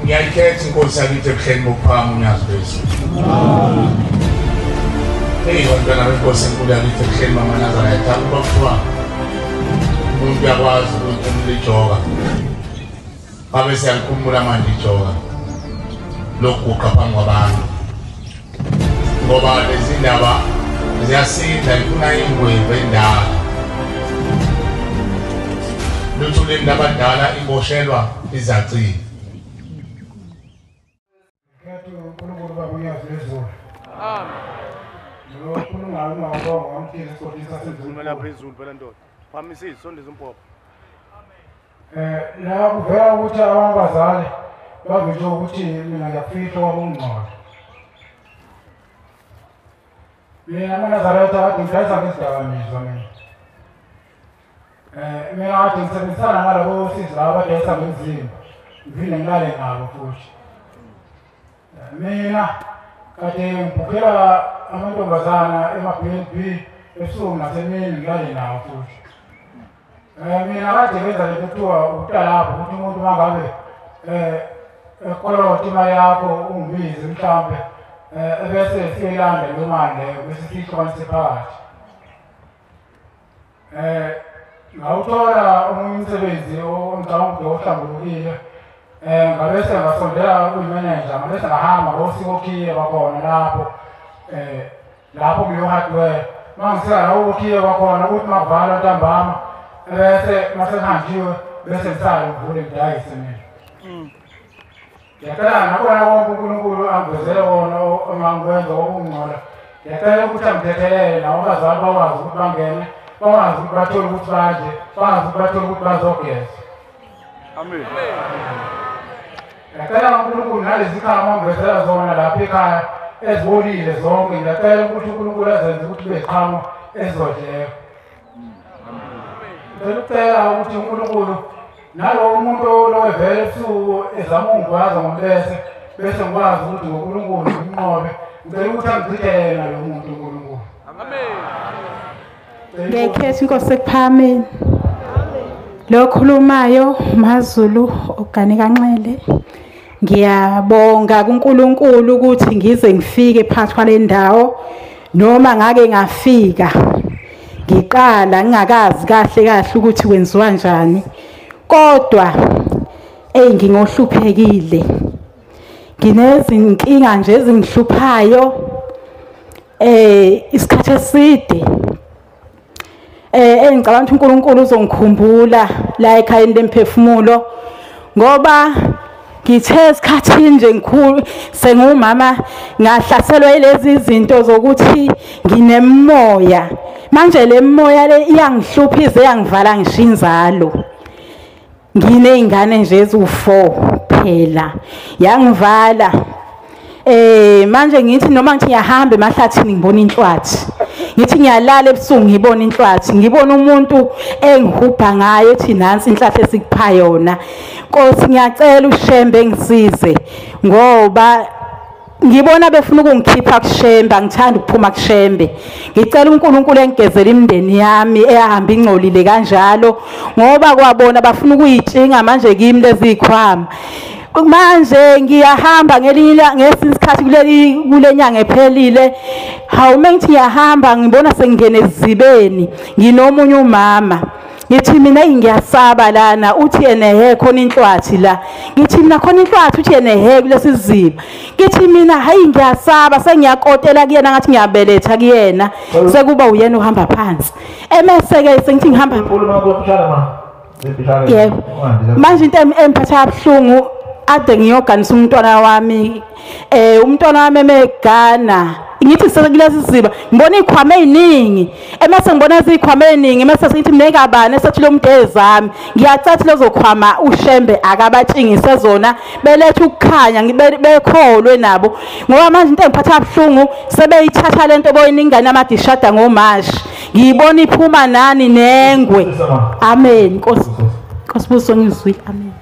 ngiyayikhetha inkosi yakithi ebuhleni bokuphakama unyazo lwethu. Bantwana benkosi enkulu yakithi ebuhleni bamaNazaretha ukuba kuthiwa umuntu uyakwazi ukuphumula ijoka. Babe siyaliphumula manje ijoka lokuguqa phambi kwabantu. Ngoba lezi ndaba ziyasinda ifuna ingwevu endala. Luthuleni labadala iboshelwa izacile. uNkulunkulu baba unyazo lwezulu. Amen. Lo uNkulunkulu ngawubonga wamthini isikhohlisa sezulu lapha phezulu phela ndoda. Phamisile sondeza umpopho. La kuvela ukuthi abangazali bavisho ukuthi mina ngiyafihla wabungqondo. Mina amaNazaretha kade ngidayisa ngezidakamizwa mina. Mina kade ngisebenzisana nalabo sisi abadayisa ngezimba. Ngiphinde ngilale nabo futhi. Mina kade ngibukela amantombazana ema-BNB ebusuku nasemini ngilale nawo futhi. Mina kade ngenza lento kuthiwa utalapho ukuthi umuntu mangabe ekolota imali yakho ungibize mhlawumbe ebese siyilanda leyo mali leyo bese siyihlukanise phakathi. Ngawuthola omunye umsebenzi ngicabanga ukuthi ohlambulukile. Ngabese ngasondela kuyimeneja ngabese ngahamba ngosikokiye bakhona lapho kuyo-hardware. Mangisika lapho kokiye bakhona ukuthi makuvala ntambama bese masengihanjiwe bese ngisale ngivule ngidayise mina. Ngiyacela nakona konke uNkulunkulu angivezele wona engangikwenza okungcola. Ngiyacela ukuthi angithethelele nabo abazali bakwazi ukuthi bangene, bakwazi ukuthi bathole ukuthi badle, bakwazi ukuthi bathole ukuthi bazogeza. Amen. Ngiyacela uNkulunkulu nalezi khama angivezela zona lapha ekhaya ezibolile zonke. Ngiyacela ukuthi uNkulunkulu azenze ukuthi kube iziqhamo ezizodleka. Ngicela ukuthi uNkulunkulu nalo umuntu lowevele ebusuku ezama ungikwaza ngombese bese ngikwazi ukuthi ngoNkulunkulu ngimnqobe. Ngicela ukuthi angididele nalo muntu uNkulunkulu. Amen. Ngekhetha inkosi ekuphameni. Lo khulumayo uMaZulu ogane kaNxele. Ngiyabonga kuNkulunkulu ukuthi ngize ngifike phakathi kwale ndawo noma ngake ngafika. Ngiqala ngingakazi kahle ukuthi kwenziwa njani. Kodwa ngingohluphekile. Nginezinkinga nje ezingihluphayo isikhathi eside. Engicabanga ukuthi uNkulunkulu uzongikhumbula la ekhayeni lemphefumulo ngoba ngithe isikhathini nje ngikhulu sengumama ngahlaselwa yilezi zinto zokuthi nginemoya. Manje le moya le iyangihluphiza yangivala ngisho inzalo. Ngineyingane nje ezu4 phela yangivala. Manje ngithi noma ngithi ngiyahamba emahlathini ngibona inhlwathi. Ngithi ngiyalala ebusuku ngibona inhlwathi. Ngibona umuntu engihubha ngayo ethi nansi inhlahla esikupha yona. Nkosi ngiyacela uShembe ngisize ngoba ngibona befuna ukungikhipha kuShembe. Angithanda ukuphuma kuShembe. Ngicela uNkulunkulu engigezele imindeni yami ehamba ingcolile kanjalo ngoba kwabona bafuna ukuyitshinga manje kimi lezi ikhwama. Manje ngiyahamba ngesinye isikhathi kule nyanga ephelile. Hawu mengithi ngiyahamba ngibona sengingene ezibeni nginomunye umama. Ngithi mina ngiyasaba lana uthi yena khona inhlwathi la. Ngithi mina khona inhlwathi uthi yena kulesi ziba. Ngithi mina hayi ngiyasaba sengiyakotela kuyena ngathi ngiyabeletha kuyena sekuba uyena uhamba phansi. Emeseke sengithi ngihamba yebo. Manje into emphatha kabuhlungu ade ngiyoganisa umntwana wami. Umntwana wami emegana. Ngithi sekulesi siba ngibona ikhwama eziningi. Emase ngibona izikhwama eziningi mase sithi nekabani esethi lo muntu ezami. Ngiyacathi lezo khwama uShembe akabatshingise zona belethe ukukhanya bekholwe nabo. Ngoba manje into engiphatha kabuhlungu sebeyithatha lento boyiningane amadishada ngomashi. Ngiyibona iphuma nani nengwe. Amen. Nkosi buso ngizwile. Amen.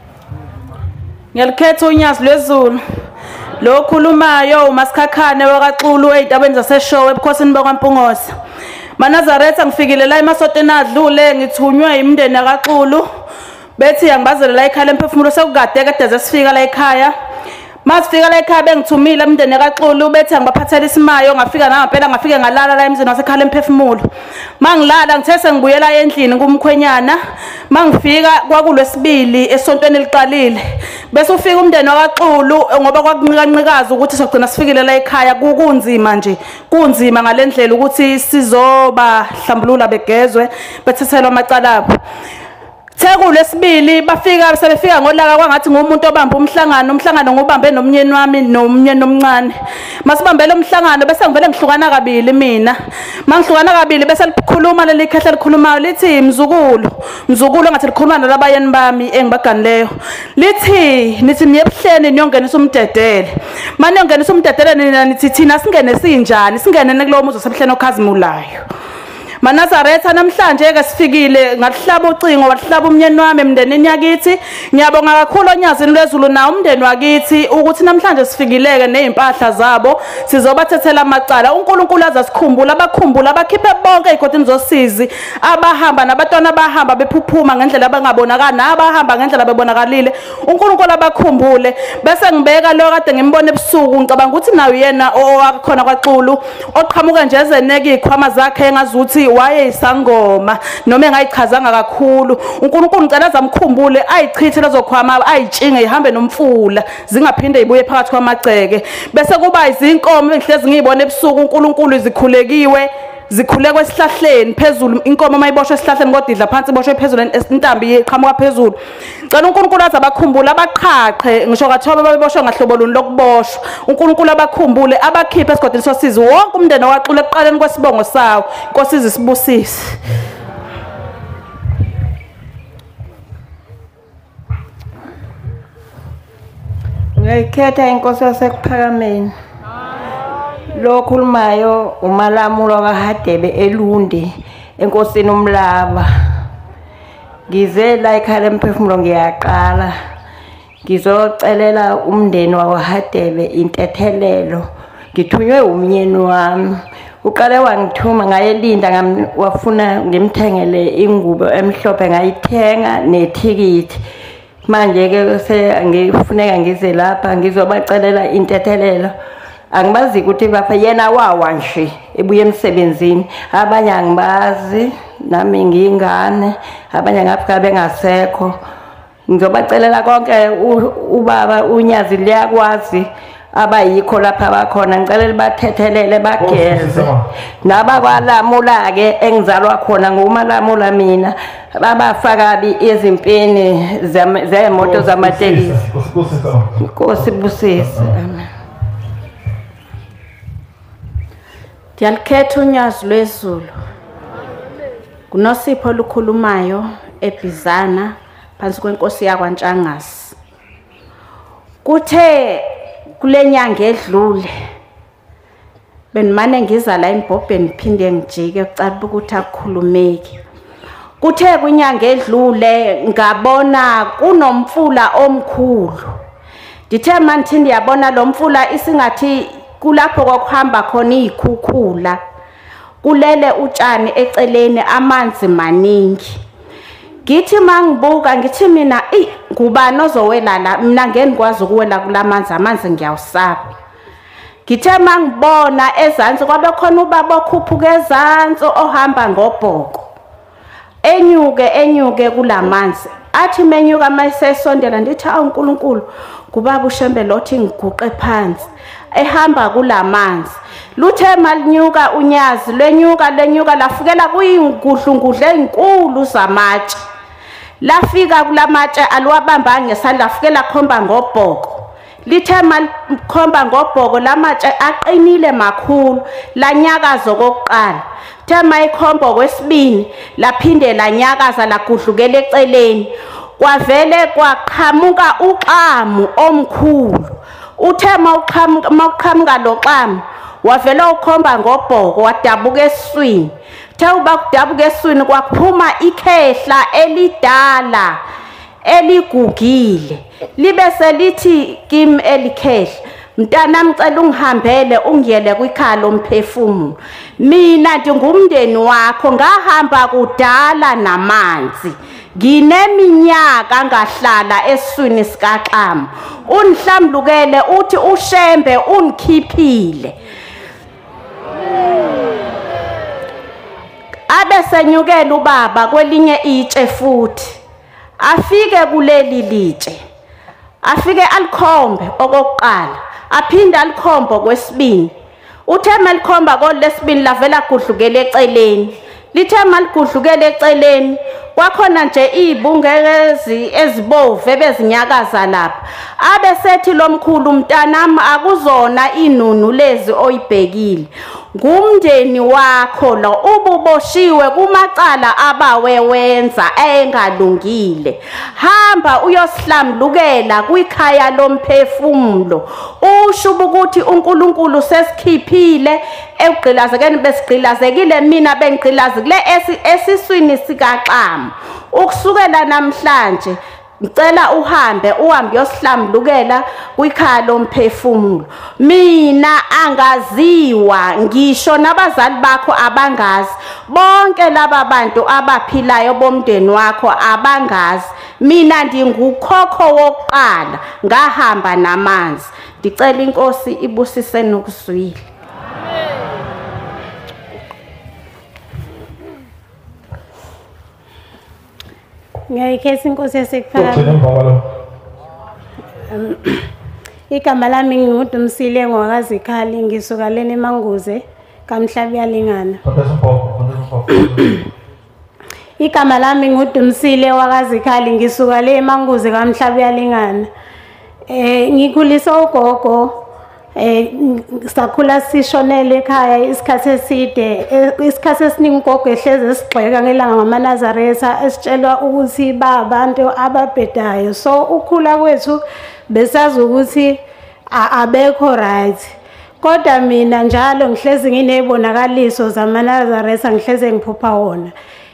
Ngiyalikhetha unyazi lwezulu. Lo khulumayo uMasikhakhane wakaXulu ezitabeni zaseshowe ebukhosini bakwaMpungosa. maNazaretha ngifikile la emasoteni adlule ngithunywe imindeni yakaXulu bethi yangibazele la ekhaya lemphefumulo sekukade kade sesifika la ekhaya Masifika la ekhaya bengithumile umndeni kaXulu bethe ngibaphathela isimayo ngafika ngempela ngafike ngalala la emzini wasekhala emphefumulo. Mangilala ngithe sengibuyela endlini kumkhwenyana. Mangifika kwakulwesibili esontweni eliqalile. Bese ufika umndeni wakaXulu ngoba kwakunqikazi ukuthi sogcina sifikile la ekhaya kunzima nje. Kunzima ngalendlela ukuthi sizoba hlambulula begezwe bethethelwa amacala abo. Sekulesibili bafika sebefika ngolaka kwangathi ngumuntu obamba umhlangano ngobambe nomnyeni wami nomnyeni omncane. Masibambele umhlangano bese ngivele ngihlukana kabili mina. Mangihlukana kabili bese likhuluma leli khehla likhulumayo lithi mzukulu ngathi likhuluma nalabayeni bami engibaganileyo. Lithi nithi niyebuhleni niyongenisa umdedele. Manje niyongenisa umdedele nina nithi thina singene sinjani singene kulowo muzi osebuhleni okhazimulayo. Manazaretha namhlanje ke sifikile ngalihlaba ucingo walihlaba umnyeni wami emndenini yakithi. Ngiyabonga kakhulu onyazini lwezulu na umndeni wakithi ukuthi namhlanje sifikileke nezimpahla zabo sizobathethela amacala. uNkulunkulu azasikhumbula abakhumbula abakhiphe bonke ezigodini zosizi abahamba nabantwana abahamba bephuphuma ngendlela abangabonakala nabahamba ngendlela bebonakalile. uNkulunkulu abakhumbule bese ngibeka lo kade ngimbone ebusuku ngicabanga ukuthi nayo yena owakhona kwaXulu oqhamuka nje ezeneke izikhwama zakhe engazuthi waye isangoma noma engayichazanga kakhulu. uNkulunkulu ngicela zamkhumbule ayichithe lezo khwama ayitshinge ihambe nomfula zingaphinde ibuye phakathi kwamagceke. Bese kuba izinkomo engihlezi ngiyibona ebusuku uNkulunkulu zikhulekwe esihlahleni phezulu. Inkomo mayiboshwe esihlahleni kodwa idla phansi iboshwe phezulu intambi iqhamuka phezulu. Ngicela uNkulunkulu azabakhumbula abaqhaqhe ngisho kathoba baboshwe ngahlobo luni lokuboshwa. uNkulunkulu abakhumbule abakhiphe esigodini sosizi wonke umndeni wakaXulu ekuqaleni kwesibongo sawo. Nkosi izisibusise. Ngikhetha inkosi yasekuphakameni. Lo khulumayo umalamulo kaHadebe eLunde enkosini uMlaba. Ngize la ekhaya emphefumulo ngiyaqala. Ngizocelela umndeni waHadebe intethelelo. Ngithunywe umnyeni wami. Uqale wangithuma ngayelinda wafuna ngimthengele ingubo emhlophe ngayithenga nethikithi. Manje ke ngifuneka ngize lapha ngizobacelela intethelelo. Angibazi ukuthi bapha yena wawa nje ebuye emsebenzini. Abanye angibazi nami ngingane abanye ngapha bengasekho. Ngizobacelela konke ubaba unyazi liyakwazi abayikho lapha bakhona ngicela bathethelele bageze. Nabakwalamula ke engizalwa khona ngomalamula mina babafaka izimpini zemoto zamatekisi. Nkosi busise. Amen. Ndiyalikhetha unyazi lwezulu. Kunosipho olukhulumayo eBizana phansi kwenkosi yakwaNtshangasi. Kuthe kulenyanga edlule benimane ngiza la eMbhobheni phinde ngijike ucala ukuthi akukhulumeki. Kuthe kwinyanga edlule ngabona kunomfula omkhulu. Dithe manje ndiyabona lo mfula isingathi kulapho kwakuhamba khona izikhukhula. Kulele utshani eceleni amanzi maningi. Ngithi mangibuka ngithi mina ngubani ozowela la mina ngeke ngikwazi ukuwela kulamanzi amanzi ngiyawusaba. Ngithe mangibona ezantsi kwabe khona ubaba okhuphuka ezantsi ohamba ngobhoko. Enyuke kulamanzi. Athi menyuka mayisesondela ndithi uNkulunkulu kubaba uShembe lothi ngiguqe phansi ehamba kulamanzi. Luthe malinyuka unyazi lenyuka lafukela kuyingudlungudle ezinkulu zamatshe. Lafika kulamatshe alwabamba ngesandla lafukela khomba ngobhoko. Lithe malikhomba ngobhoko lamatshe aqinile makhulu lanyakazo kokuqala. Thema ikhombo kwesibini laphinde lanyakaza lagudlukela eceleni. Kwavele kwaqhamuka uqamu omkhulu. Uthema uqhamuka lo qamu wavela ukhomba ngobhoko wadabuka eswini. Thawuba kudabuka eswini kwaphuma ikhehla elidala eligugile. Libe selithi kimi elikhehla mntana ngicela ungihambele ungiyele kwikhaya lomphefumulo. Mina ndingumndeni wakho ngahamba kudala namanzi. ngineminyaka ngahlala esiswini sikaXama unihlamlukele uthi uShembe unikhiphile abesenyukela ubaba kwelinye itshe futhi afike kuleli litshe afike alikhombe okokuqala aphinda alikhombo kwesibili uthema likhomba kolesibili lavela gudlukela eceleni lithema ligudlukela eceleni kwakhona nje izibungekezi ezibovu ebezinyakaza lapha abesethi lomkhulu mntanami akuzona inunu lezi oyibhekile ngumndeni wakho lo ububoshiwe kumacala abawe wenza engalungile hamba uyosihlamlukela kwikhaya lomphefumulo usho ukuthi uNkulunkulu sesikhiphile egqilazekeni besigqilazekile mina bengigqilazekile esiswini sikaXama ukusukela namhlanje ngicela uhambe uyosihlamlukela kwikhaya lomphefumulo mina angaziwa ngisho nabazali bakho abangazi bonke laba bantu abaphilayo bomndeni wakho abangazi mina ndingukhokho wokuqala ngahamba namanzi ndicela inkosi ibusise nokuzwile Ngiyayikhetha inkosi yaseKhaya. Igama lami nginguDumsile ngokazikhali ngisuka leni eManguze kaMhlabi yalingana. Igama lami nguDumsile wakazikhali ngisuka le eManguze kaMhlabi yalingana. Ngikhulisa ugogo sakhula sishonele ekhaya isikhathi eside isikhathi esiningi ugogo ehleze sigxeka ngelanga ngamaNazaretha esitshelwa ukuthi abantu ababhedayo so ukhula kwethu besazi ukuthi abekho right kodwa mina njalo ngihlezi nginezibonakaliso zamaNazaretha ngihleze ngiphupha wona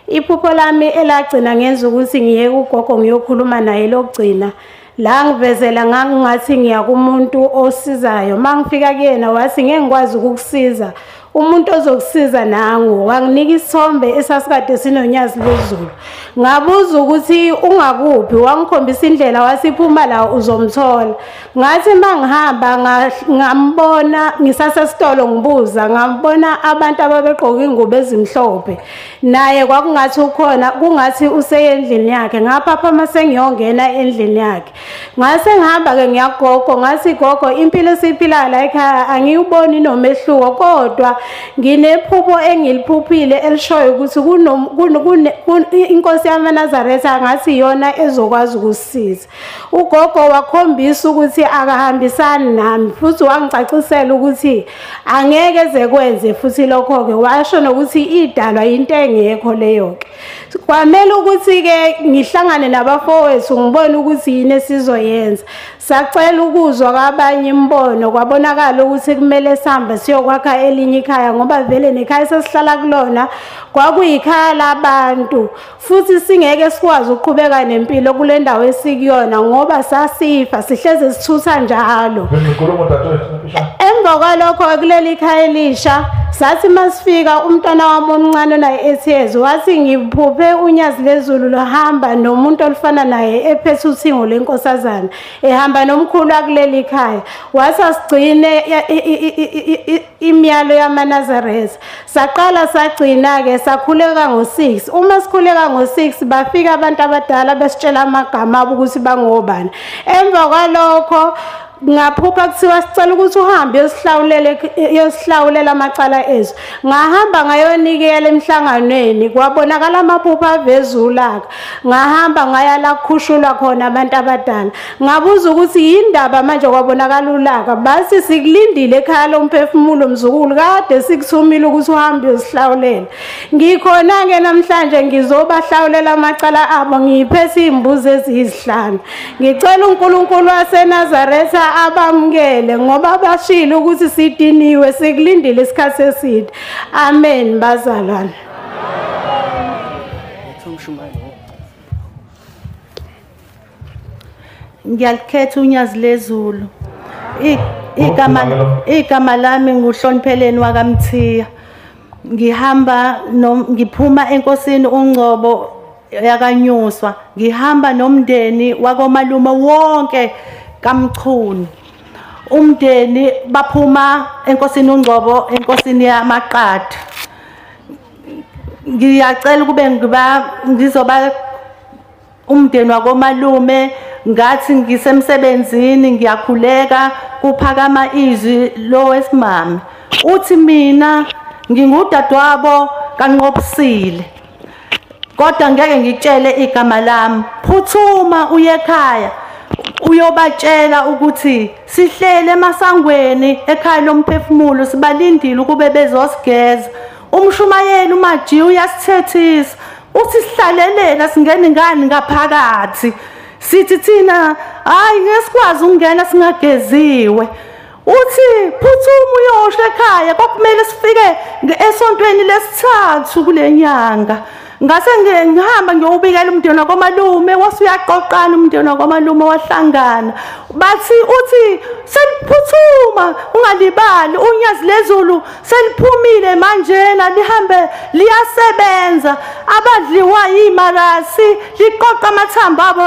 iphupho lami elagcina ngenza ukuthi ngiye kugogo ngiyokhuluma naye lokugcina la ngivezela ngathi ngiya kumuntu osizayo mangifika kuyena wathi ngeke ngikwazi ukukusiza umuntu ozokusiza nangu wanginika isithombe esasikade sinonyazi lezulu ngabuza ukuthi ungakuphi wangikhombisa indlela wasiphuma la uzomthola ngathi mangihamba ngambona ngisasesitolo ngibuza ngambona abantu ababegqoka ingubo ezimhlophe naye kwakungathi ukhona kungathi useyendlini yakhe ngaphapha mase ngiyongena endlini yakhe ngase ngihamba ke ngiyagogo ngathi gogo impilo esiphila la ekhaya angiyuboni nomehluko kodwa nginephupho engiliphuphile elishoyo ukuthi inkosi yamaNazaretha ngathi yona ezokwazi ukusisiza ugogo wakhombisa ukuthi akahambisani nami futhi wangicacisela ukuthi angeke ezekwenze futhi lokho ke washo nokuthi idalwa into engekho leyo ke kwamele ukuthi ke ngihlangane nabafowethu ngibone ukuthi yini esizoyenza sacela ukuzwa kwabanye imbono kwabonakala ukuthi kumele sihambe siyokwakha elinye ikhaya ngoba vele nekhaya sesihlala kulona kwakuyikhaya labantu futhi singeke sikwazi ukuqhubeka nempilo kule ndawo esikuyona ngoba sasifa sihleze sithutha njalo emva kwalokho kuleli khaya elisha sathi masifika umntwana wami omncane naye ethezi wathi ngiphuphe unyazi lezulu lohamba nomuntu olifana naye ephethe uthingo lenkosazana ehamba nomkhulu akuleli khaya wathi asigcine imiyalo yamaNazaretha saqala sagcina ke sakhuleka ngo6 uma sikhuleka ngo6 bafika abantu abadala besitshela amagama abo ukuthi bangobani emva kwalokho ngaphupha kuthiwa sicela ukuthi uhambe yosihlawulela amacala ezo ngahamba ngayonikela emhlanganweni kwabonakala amaphupha avezulaka ngahamba ngaya la kukhushulwa khona abantu abadala ngabuza ukuthi yindaba manje kwabonakala ulaka basi sikulindile ekhaya lomphefumulo mzukulu kade sikuthumile ukuthi uhambe yosihlawulela ngikhona ke namhlanje ngizobahlawulela amacala abo ngiphethe imbuzi eziyisihlanu ngicela uNkulunkulu waseNazaretha abamukele ngoba bashilo ukuthi sidiniwe sikulindile isikhathi eside amen bazalwane Ngiyalikhetha unyazi lezulu igama lami nguHlonipheleni wakaMthiya ngihamba ngiphuma enkosini uNgcobo yakanyuswa ngihamba nomndeni wakomalume wonke kaMchunu. Umndeni baphuma enkosini uNgcobo, enkosini yaMaqadi. Ngiyacela kube ngizoba umndeni wakomalume ngathi ngisemsebenzini ngiyakhuleka kuphakama izwi lo wesimami. Uthi mina ngingudadewabo kaNqobisile. Kodwa ngeke ngikutshele igama lami. Phuthuma uye ekhaya uyobatshela ukuthi sihlele emasangweni ekhaya lomphefumulo sibalindile ukube bezosigeza. Umshumayeli uMaji uyasithethisa uthi sihlalelena singene ngani ngaphakathi. Sithi thina hayi ngesikwazi ukungena singageziwe. Uthi phuthuma uyosho ekhaya kwakumele sifike esontweni lesithathu kulenyanga. Ngase ngihamba ngiyobikela umndeni wakomalume wasuyaqoqana umndeni wakomalume wahlangana. Bathi uthi seliphuthuma ungalibali unyazi lezulu seliphumile manjena lihambe liyasebenza. Abadliwa yimarasi liqoqa amathambo abo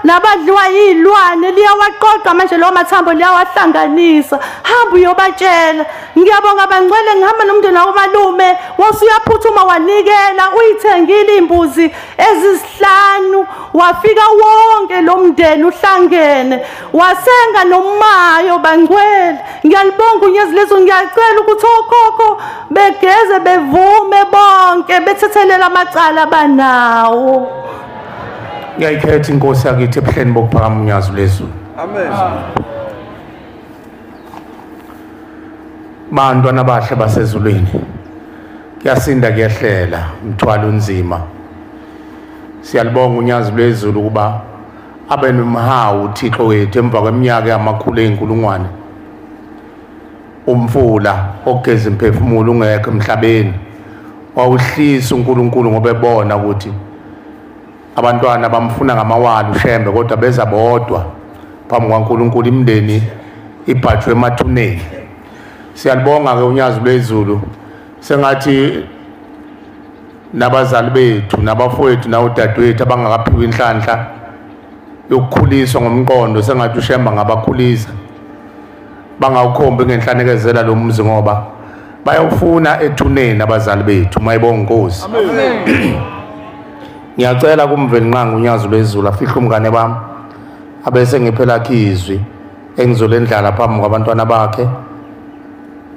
nabadliwa yilwane liyawaqoqa manje lo mathambo liyawahlanganisa. Hamba uyobatshela. Ngiyabonga bangcwele ngihamba nomndeni wakomalume wasuyaphuthuma wanikela uyithengile imbuzi ezisihlanu wafika wonke lo mndeni uhlangene wasenga nomayo bangcwele. Ngiyalibonga unyezi lezo ngiyacela ukuthi okhokho begeze bevume bonke bethethelela amacala banawo. Ngiyayikhetha inkosi yakithi ebuhleni bokuphakama unyazi lezulu. Amen. Bantwana bahle basezulwini. Kuyasinda kuyehlela umthwalo unzima. Siyalibonga unyazi lwezulu ukuba abe nomhawu uThixo wethu emva kweminyaka yamakhulu eyinkulungwane. Umfula ogeza imphefumulo ungekho emhlabeni. Wawuhlisa uNkulunkulu ngoba ebona ukuthi abantwana bamfuna ngamawala ushembe kodwa beza bodwa phambi kwaNkulunkulu imndeni ibhajwe emathuneni. Siyalibonga ke unyazi lwezulu sengathi nabazali bethu nabafowethu nawudadewethu abangakaphiwa inhlanhla yokukhuliswa ngomqondo sengathi ushemba ngabakhulisa bangawukhombi ngenhlanekezela lo mzi ngoba bayawufuna ethuneni abazali bethu. Mayibonga Nkosi. Amen. Ngiyacela kumveli nqanga unyazi lwezulu afihle umngane bami abese ngiphela khizwi engizolendlala phambi kwabantwana bakhe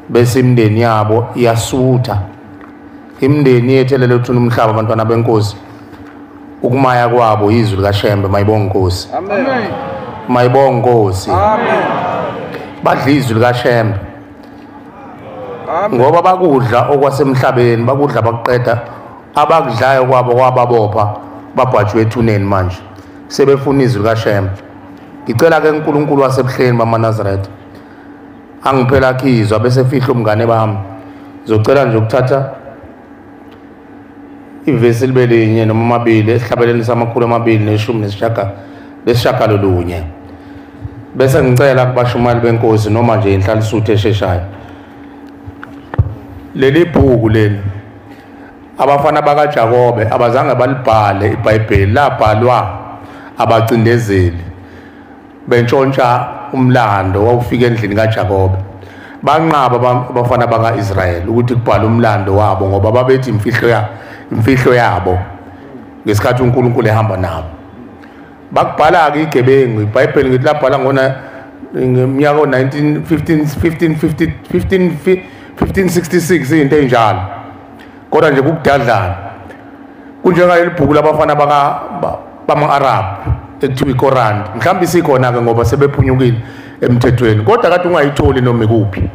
bese imndeni yabo iyasutha. Imndeni yethelele uthuna umhlaba abantwana benkosi ukumaya kwabo izwi likaShembe. Mayibonga Nkosi. Amen. Mayibonga Nkosi. Amen. Badla izwi likaShembe Amen. ngoba bakudla okwasemhlabeni bakudla bakuqeda abakudlayo kwabo kwababopha babhajwe ethuneni manje sebefuna izwi likaShembe. Ngicela ke uNkulunkulu wasebuhleni bamaNazaretha angiphela khizwa bese fihla umngane bami. Ngizocela nje ukuthatha ivesi libe linye noma amabili esihlabeleni samakhulu amabili neshumi nesishagalolunye bese ngicela kubashumali benkosi noma nje inhlalisuthu esheshayo leli bhuku leli abafana bakaJakobe abazange balibhale iBhayibheli labhalwa abacindezeli bentshontsha umlando wawufika endlini kaJakobe. Banqaba abafana bakaIsrayeli ukuthi kubhalwe umlando wabo ngoba babethi imfihlo yabo ngesikhathi uNkulunkulu ehamba nabo. Bakubhala ke igebengu iBhayibheli ngithi labhala ngeminyaka o-1566 into enjalo kodwa nje kukudadlana kunjengaleli bhuku labafana bama-Arab ekuthiwa iKoran mhlawumbe isikhona ke ngoba sebephunyukile emthethweni kodwa kade ungayitholi noma ikuphi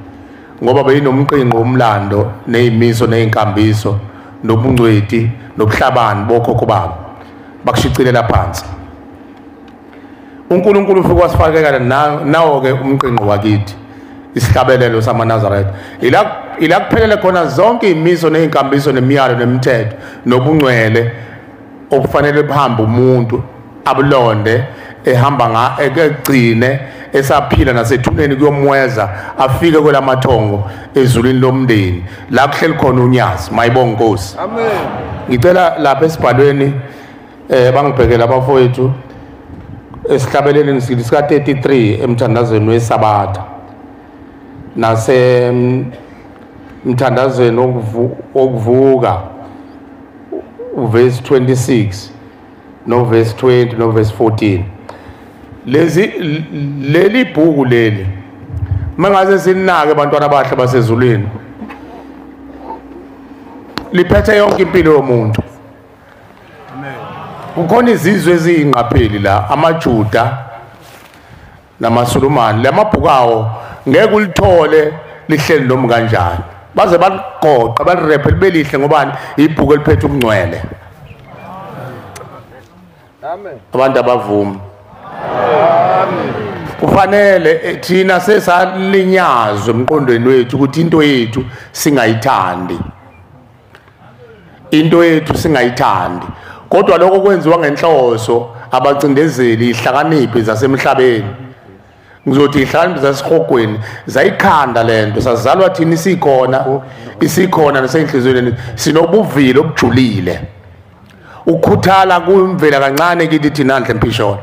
ngoba beyinomqinqo womlando nezimiso nezinkambiso nobungcweti nobuhlabani bokhokho babo bakushicilela phansi. uNkulunkulu ufike wasifakela nawo ke umqinqo wakithi isihlabelelo samaNazaretha ila kuphelele khona zonke izimiso nezinkambiso nemiyalo nemithetho nobungcwele okufanele buhambe umuntu abulonde ehamba ekugcine esaphila nasethuneni kuyomweza afike kwelamathongo ezulwini lomndeni la kuhleli khona unyazi. Mayibonga Nkosi. Amen. Ngicela lapha esibhalweni bangibhekela abafowethu esihlabeleleni sika 33 emthandazweni wesabatha nase mthandazweni wokuvuka uverse 26 no verse 20 no verse 14 leli bhuku leli mangaze sinake abantwana abahle basezulwini liphethe yonke impilo yomuntu. Kukhona izizwe eziyingqapheli la amaJuda namaSulumane lamabhuku awo ngeke ulithole lihleli noma kanjani baze baligoqa balirephe libe lihle ngobani ibhuku eliphethe ubungcwele. Amen. Abantu abavuma. Amen. Kufanele thina sesalinyazwe emqondweni wethu ukuthi into yethu singayithandi. Into yethu singayithandi. Kodwa lokho kwenziwa ngenhloso abacindezeli ihlakaniphi zasemhlabeni. Ngizothi ihlakaniphi zasihogweni zayikhanda lento sazalwa thina isikhona nasenhlizweni sinobuvili obujulile. Ukukhuthala kumvela kancane kithi thina ndle mpishona.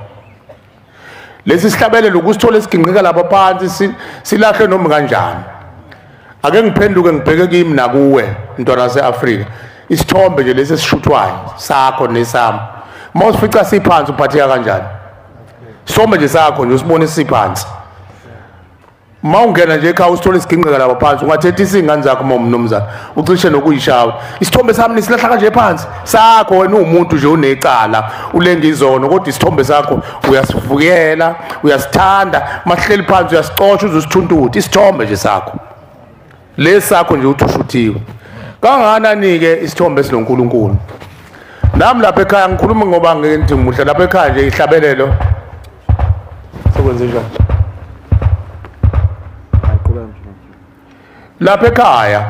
Lesi sihlabelelo kusithola siginqika lapha phansi silahle noma kanjani. Ake ngiphenduke ngibheke kimi nakuwe ntwana waseAfrika. Isithombe nje lesi sishuthwayo sakho nesami. Mawusifica siphansi uphatheka kanjani? Isithombe nje sakho nje usibone siphansi. Mawungena nje ekhaya usithole siginqika lapha phansi ungathetha isingane zakho mnumzana ucishe nokuyishawa. Isithombe sami nisilahla kanje phansi sakho wena umuntu nje unecala ulenga izono kodwa isithombe sakho uyasivukela uyasithanda mahleli phansi uyasicosha uzusithuntuthi isithombe nje sakho. Lesakho nje uthi ushuthiwe. Kanganani ke isithombe esiloNkulunkulu. Nami lapha ekhaya ngikhuluma ngoba ngithi ngimuhle lapha ekhaya nje ihlabelelo. Sekwenze njani? Lapha ekhaya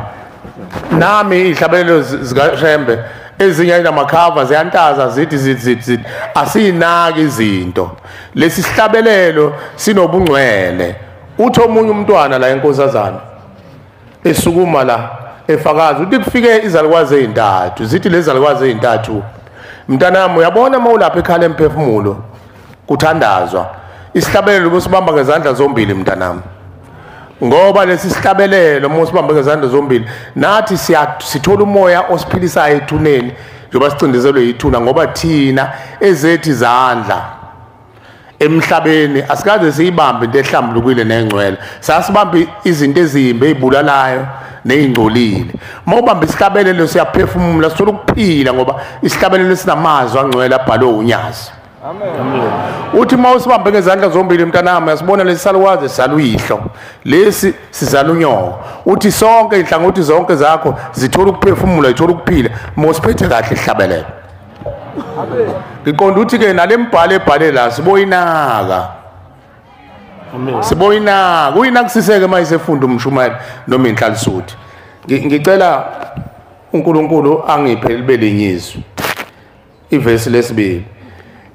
nami ihlabelelo zikaShembe ezinye namakhava ziyantaza zithi asinaki izinto. Lesi sihlabelelo sinobungcwele. Uthi omunye umntwana la enkosazana esukuma la efakazi uthi kufike izalukwazi ezintathu zithi lezi zalukwazi ezintathu mntanami uyabona mawulapha ekhala emphefumulo kuthandazwa isihlabelelo kusibamba ngezandla zombili mntanami ngoba lesi sihlabelelo musibamba ngezandla zombili nathi sithola umoya osiphilisayo ethuneni njengoba sicindezelwe yithuna ngoba thina ezethi izandla emhlabeni asikaze siyibambe into ehlambulukile nengcwele sasibamba izinto ezimbi ezibulalayo nezingcolile mawubamba isihlabelelo siyaphefumula sithola ukuphila ngoba isihlabelelo sinamazwi angcwele abhalwe unyazi. Amen. Uthi mawusibambe ngezandla zombili mntanami yasibona lesi salukwazi saluyihlo lesi sizalunyoko uthi sonke inhlangothi zonke zakho zithola ukuphefumula zithola ukuphila mawusiphethe kahle ihlabelelo. Amen. Ngiqonda ukuthi ke nalembhalo ebhale la siboyinaka. Amen. Siboyinaka uyinakusiseke mayisefunda umshumayeli noma inhlalisuthi. Ngicela uNkulunkulu angiphe libe lenyizwi. Ivesi lesibili.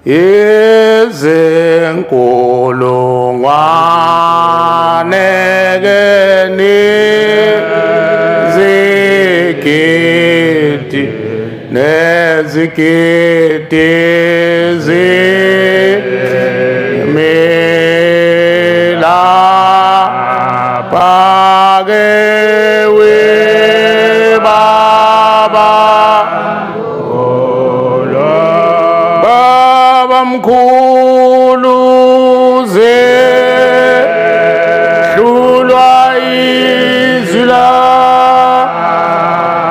Izenkolongwane nezigidi nezigidi zimela pagewe baba mkhulu zehlulwa izila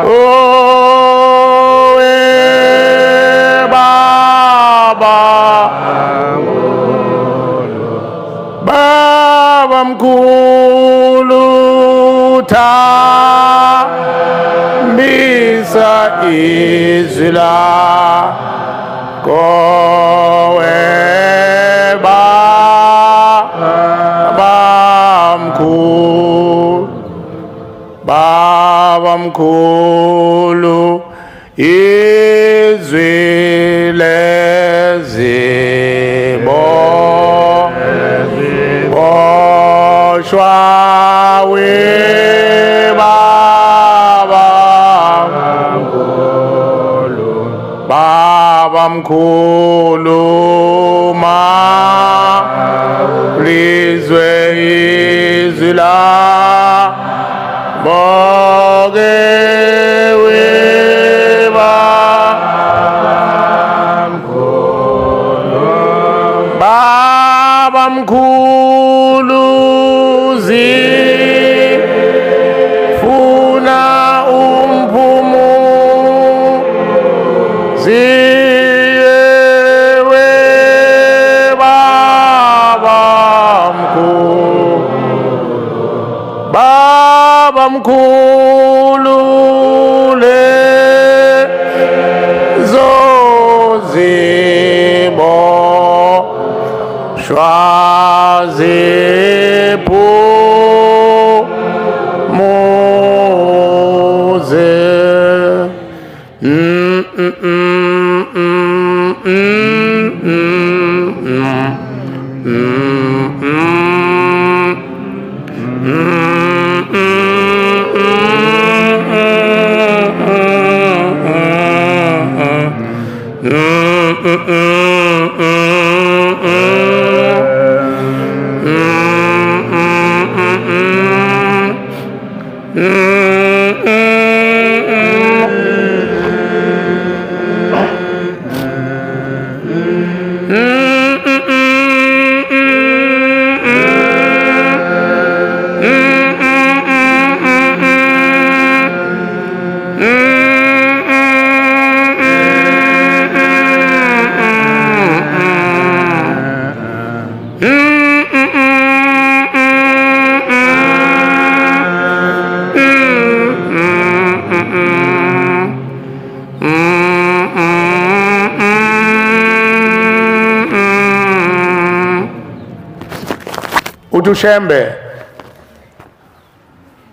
owe baba mkhulu thambisa izila kowe baba mkhulu izwi lezibo boshwa we baba mkhulu lizwe izwi labo ke weba Baba mkhulu zifuna umphumu ziyewe Baba mkhulu lezo zibo Shwazipu muze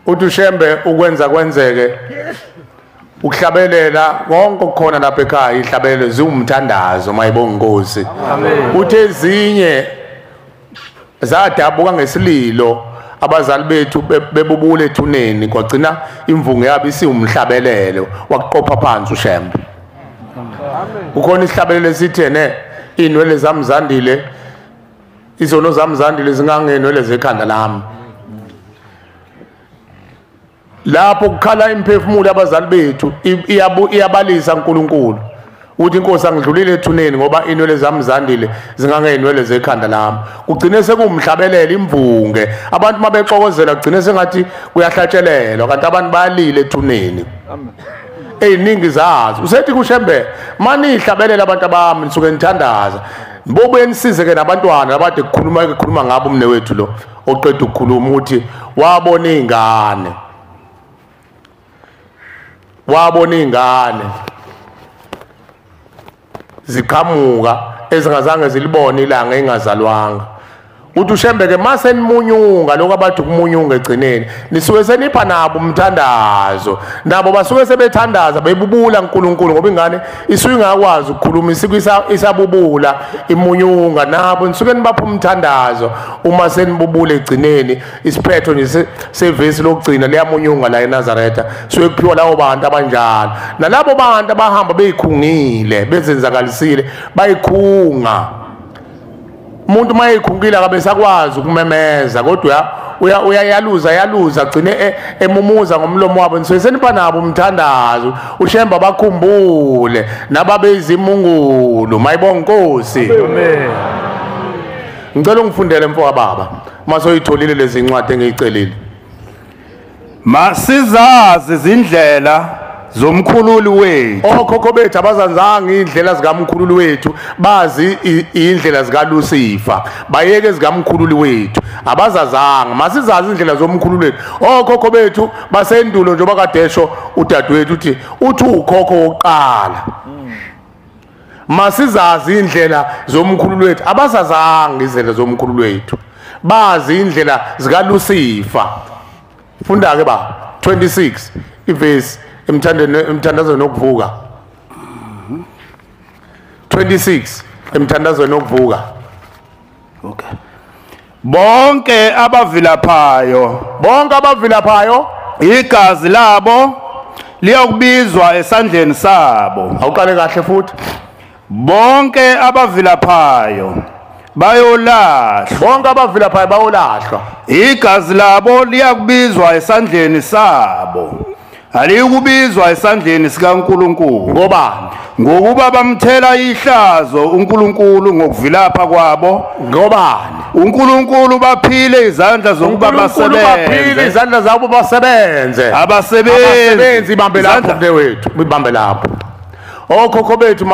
uTushembe ukwenza kwenzeke ukuhlabelela konke okukhona lapha ekhaya ihlabelelo ziwumthandazo mayibonga Nkosi uthi ezinye zadabuka ngesililo abazali bethu bebubule ethuneni kwagcina imvungu yabo isiwumhlabelelo wakuqopha phansi uShembe ukhona isihlabelelo sithene inwele zami zandile izono zami zandile zingangenwele zekhanda lami lapho kukhala imphefumulo abazali bethu iyabalisa uNkulunkulu uthi Inkosi angidlulile ethuneni ngoba inwele zami zandile zingangenwele zekhanda lami kugcine sekumhlabelela imvunge abantu mabexokozela kugcine sengathi kuyahlatshelelwa kanti abantu bayalila ethuneni eziningi zazo usethi kuShembe mani ihlabelela abantu abami nisuke nithandaza bobe nisize ke nabantwana abade kukhuluma ngabo umne wethu lo oqeda ukukhuluma uthi wabona ingane ziqhamuka ezingazange zilibone ilanga engazalwanga uthi uShembe ke mase nimunyunga lokho abathi kumunyunga egcineni nisuke senipha nabo umthandazo nabo basuke sebethandaza bebubula uNkulunkulu ngoba ingane isuke ingakwazi ukukhuluma isabubula imunyunga nabo nisuke nibapha umthandazo uma senibubula egcineni isiphetho nje sevesi lokugcina liyamunyunga la eNazaretha suke kuphiwa lawo bantu abanjalo nalabo bantu abahamba beyikhungile bezenzakalisile bayikhunga umuntu mayikhungile akabe sakwazi ukumemeza kodwa uyayaluza agcine emumuza ngomlomo wabo nisuke senipha nabo umthandazo uShembe bakhumbule nababezimungulu mayibonga Nkosi amen ngicela ungifundele mfowethu baba masoyitholile lezi ncwadi engiyicelile masizazi izindlela zomkhululi wethu okhokho bethu abazanzanga indlela zikaMkhululi wethu bazi indlela zikaLucifer bayeke zikaMkhululi wethu abazazanga masizazi indlela zomkhululi wethu okhokho bethu basendulo njengoba kadesho udadewethu uthi ukhokho wokuqala masizazi indlela zomkhululi wethu abazazanga indlela zomkhululi wethu bazi indlela zikaLucifer funda ke ba 26 iverse emthandazweni wokuvuka 26 emthandazweni wokuvuka okay bonke abavilaphayo igazi labo liyokubizwa esandleni sabo awuqale kahle futhi bonke abavilaphayo bayolahlwa bonke abavilaphayo bayolahlwa igazi labo liyakubizwa esandleni sabo aliyukubizwa esandleni sikaNkulunkulu ngokuba bamthela ihlazo uNkulunkulu ngokuvilapha kwabo uNkulunkulu baphile izandla zokuba basebenze baphile izandla zabo basebenze abasebenzi ibambe lapho mnewethu ibambe lapho okhokho bethu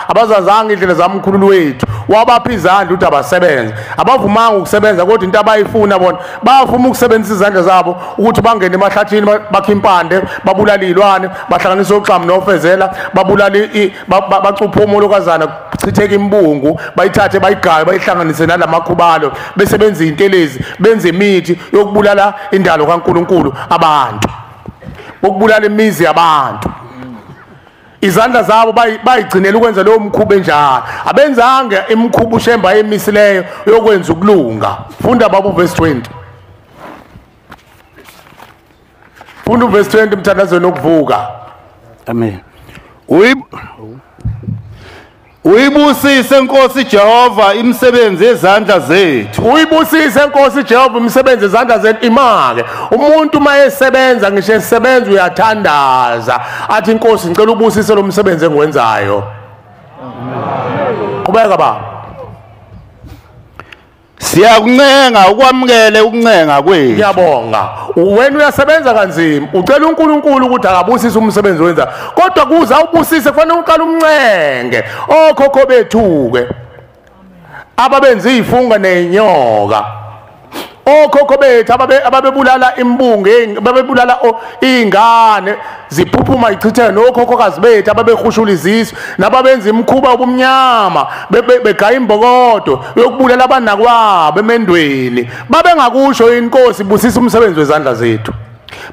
abazazanga indlela zamkhululu wethu wabapha izandla ukuthi abasebenze abavumanga ukusebenza kodwa into abayifuna bona bafuna ukusebenzisa izandla zabo ukuthi bangene emahlathini bakhe impande babulala izilwane bahlanganise oxamu nofezela babulala bacupha omolokazana chitheka imbungu bayithathe bayigaye bayihlanganise nalamakhubalo besebenza intelezi benze imithi yokubulala indalo kaNkulunkulu abantu ukubulala imizi yabantu izandla zabo bayigcinela ukwenza lowo mkhuba enjalo abenzanga imkhuba ushemba emisileyo yokwenza ukulunga funda babo verse 20 funda verse 20 mthandazo nokuvuka amen Uyibusise Nkosi Jehova imisebenzi yezandla zethu uyibusise Nkosi Jehova imisebenzi yezandla zethu imake umuntu mayesebenza ngisho esebenza uyathandaza athi Nkosi ngicela ubusise lo msebenzi engiwenzayo qhubeka baba siyakuncenga ukwamukele ukuncenga kwethu ngiyabonga wena uyasebenza kanzima ucela uNkulunkulu ukuthi akabusise umsebenzi wenza kodwa kuza ubusise kufanele uqala umncenge okhokho bethu ke ababenza izifunga nenyoka okhokho bethu ababebulala imbunge babebulala izingane ziphuphuma ichitheke nokhokhokazi bethu ababehushula izizwe nababenza imkhuba obumnyama begaya imbokodo yokubulala abanakwabo emendweni babengakusho inkosi busisa umsebenzi wezandla zethu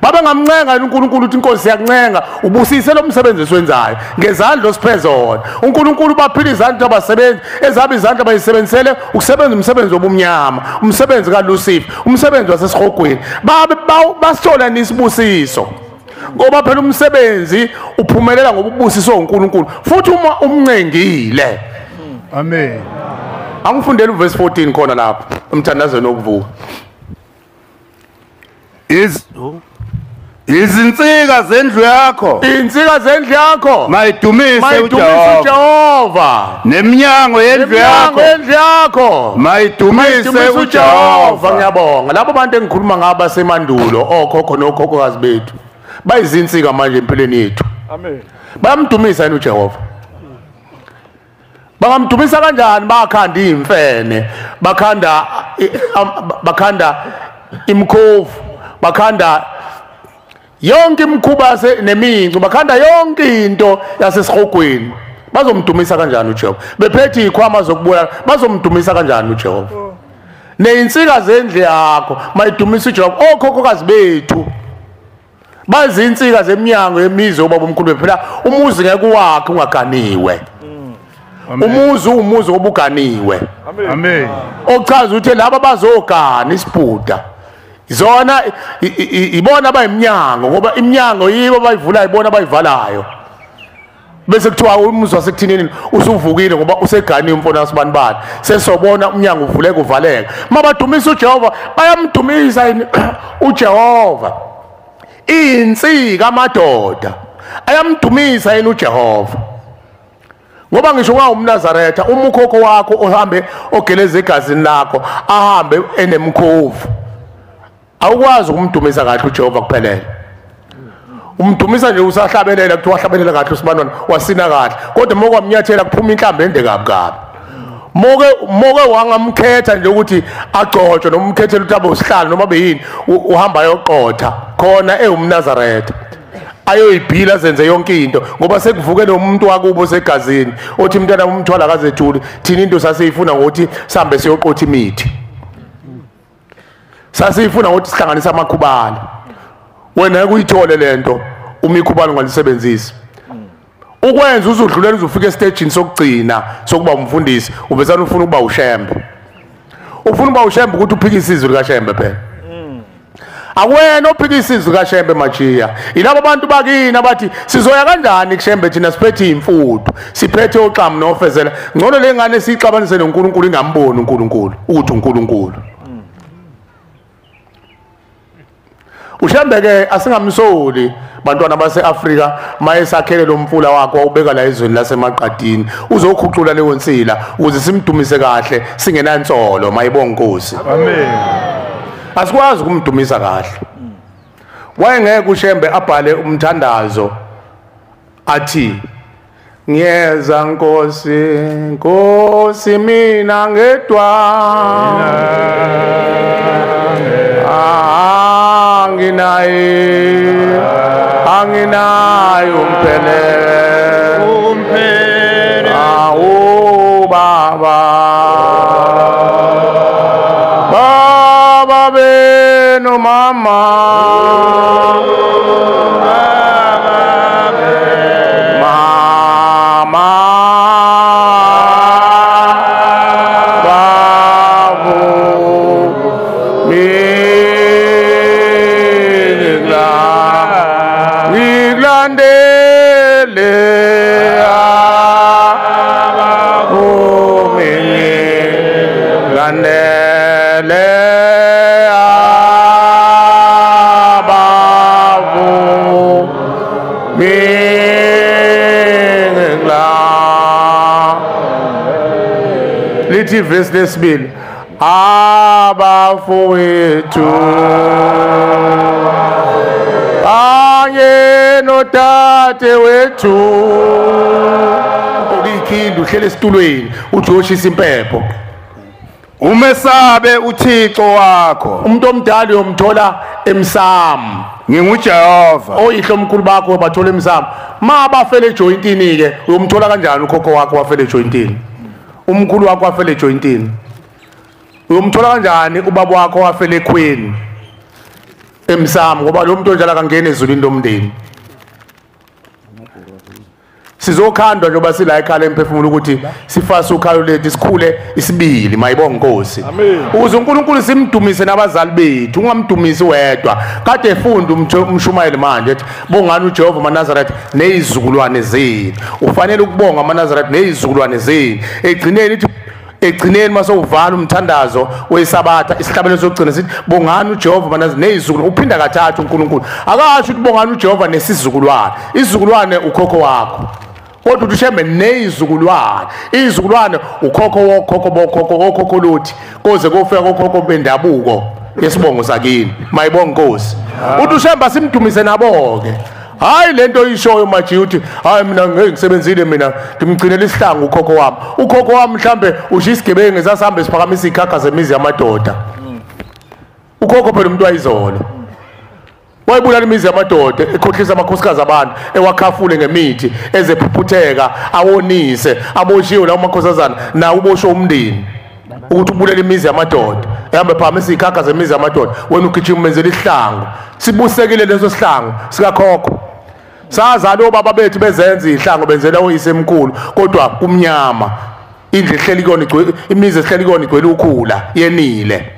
babengamncenga uNkulunkulu uthi Inkosi siyakuncenga ubusise lo msebenzi esiwenzayo ngezandla osiphezona uNkulunkulu baphila izandla abasebenzi ezabe izandla bayisebenzisele ukusebenza umsebenzi obumnyama umsebenzi kaLucifer umsebenzi wasesihogweni basithola nisibusiso ngoba phela umsebenzi uphumelela ngoba ubusiswa uNkulunkulu futhi uma umncengile amen angifundele uverse 14 khona lapho umthandazweni wokuvuka izinsika zendlu yakho insika zendlu yakho mayidumise uJehova neminyango yendlu yakho mayidumise uJehova ngiyabonga labo bantu engikhuluma ngabo basemandulo okhokho nokhokhokazi bethu bayizinsika manje empilweni yethu amen bayamdumisa yena uJehova bangamdumisa kanjani bakhanda imfene bakhanda imkhovu bakhanda yonke imkhuba nemincu bakhanda yonke into yasesihogweni bazomdumisa kanjani uJehova bephethe ikhwama zokubulala bazomdumisa kanjani uJehova nezinsika zendlu yakho mayidumisa uJehova okhokhokazi bethu bazinsika zeminyango yemizi obaba omkhulu phela umuzi ngeke wakhe ungaganiwe umuzi obuganiwe amen ochaza ukuthi laba bazogana isibhuda zona ibona abayimnyango ngoba iminyango yibo bayivulayo ibona abayivalayo bese kuthiwa umuzi wasekuthinini usuvukile ngoba useganiwe umfona wasibanibani sesobona umnyango uvuleka uvaleka mabadumisa uJehova bayamdumisa uJehova insika amadoda ayamdumisa yena uJehova ngoba ngisho umNazaretha umukhokho wakho ohambe ogeleza egazini lakho ahambe enemkhovu awukwazi ukumdumisa kahle uJehova kuphelele umdumisa nje usahlabelela kuthiwa wahlabelela kahle uSibandwana wasina kahle kodwa moke wamnyathela kuphuma inhlambe ende kabi moke wangamkhetha nje ukuthi agcotshwe noma umkhethela ukuthi abe usihlalo noma beyini uhamba yoqotha khona umNazaretha ayoyibhila zenze yonke into ngoba sekuvuke nomuntu wakubo segazini othi mntwana umthwala kazethuli thina into saseyifuna ngokuthi sihambe siyoqotha imithi sasifuna ukuthi sihlanganise amakhubala wena ukuyithole lento umikhubalo ngalisebenzisi ukwenza uzudlulela uzofika estagini sokugcina sokuba umfundisi ubesana ufuna ukuba ushembe ufuna ukuba ushembe ukuthi uphike isizwe likaShembe phela Akuwena ophikisa izwi kaShembe Majiya. Yilabo abantu bakini abathi sizoya kanjani kuShembe thina siphethe imfuthu, siphethe oxamu nofezela. Ngcono lengane sixabanise noNkulunkulu ingamboni uNkulunkulu ukuthi uNkulunkulu. uShembe ke asingamsoli bantwana baseAfrika mayesakhele lo mfula wakhe wawubeka la ezweni lasemaqadini uzokhucula leyo nsila ukuze simdumise kahle singenansolo mayibonga Nkosi. Amen. Asikwazi ukumdumisa kahle. Wayengeke uShembe abhale umthandazo athi ngiyeza Nkosi Nkosi mina ngedwa anginayo umpele awu baba beno mama lithi verse lesibili abafowethu anye notate wethu ulikhindi uhlele esitulweni uJoshisa impepho umesabe uThixo wakho umuntu omdala uyomthola emsamo nginguJehova oyihlo omkhulu bakho bathola emsamo ma bafele ejointini ke uyomthola kanjani ukhokho wakho wafele ejointini umkhulu wakho wafele ejointini uyomthola kanjani ubaba wakho wafele ekhweni emsamo ngoba lo muntu onjalo akangena ezulwini lomndeni sizokhandwa njengoba sila ekhaya emphefumulo ukuthi sifase ukhayo lethu sikhule isibili mayibonga Nkosi ukuze uNkulunkulu simdumise nabazali bethu ungamdumisi wedwa kade efunda umshumayeli manje ethi bongani uJehova maNazaretha nezizukulwane zenu ufanele ukubonga amaNazaretha nezizukulwane zenu egcineni masowuvala umthandazo wesabatha isihlabelo sokugcina sithi bongani uJehova maNazaretha nezizukulwane uphinda kathathu uNkulunkulu akasho ukuthi bongani uJehova nesizukulwane izizukulwane ukhokho wakho kodwa uShembe nezizukulwane izizukulwane ukhokho wokhokho bokhokho okhokho lothi koze kofika kokhokho bendabuko yesibongo sakini mayibonga Nkosi uthi uShembe simdumise nabo-ke hayi lento ishoyo Majiya uthi hayi mina ngeke ngisebenzile mina ngimgcinela isihlangu ukhokho wami mhlambe ushiya isigebengu ngesasihambe siphakamisa ikhakha zemizi yamadoda ukhokho phela umuntu wayizolo wayibulala imizi yamadoda ekhohlisa amakhosikazi abantu ewakhafule ngemithi ezephuphutheka awonise aboshiwe lawo makhosazana nawo ubosho umndeni ukuthi ubulala imizi yamadoda ehambe phamisa ikhakha zemizi yamadoda wena ugijima umenzela isihlangu sibusekile leso sihlangu sikakhokho sazalo baba bethu bezenza izihlangu benzela oyisemkhulu kodwa kumnyama indle ehleli kona imizi ehleli kona igcwele ukhula yenile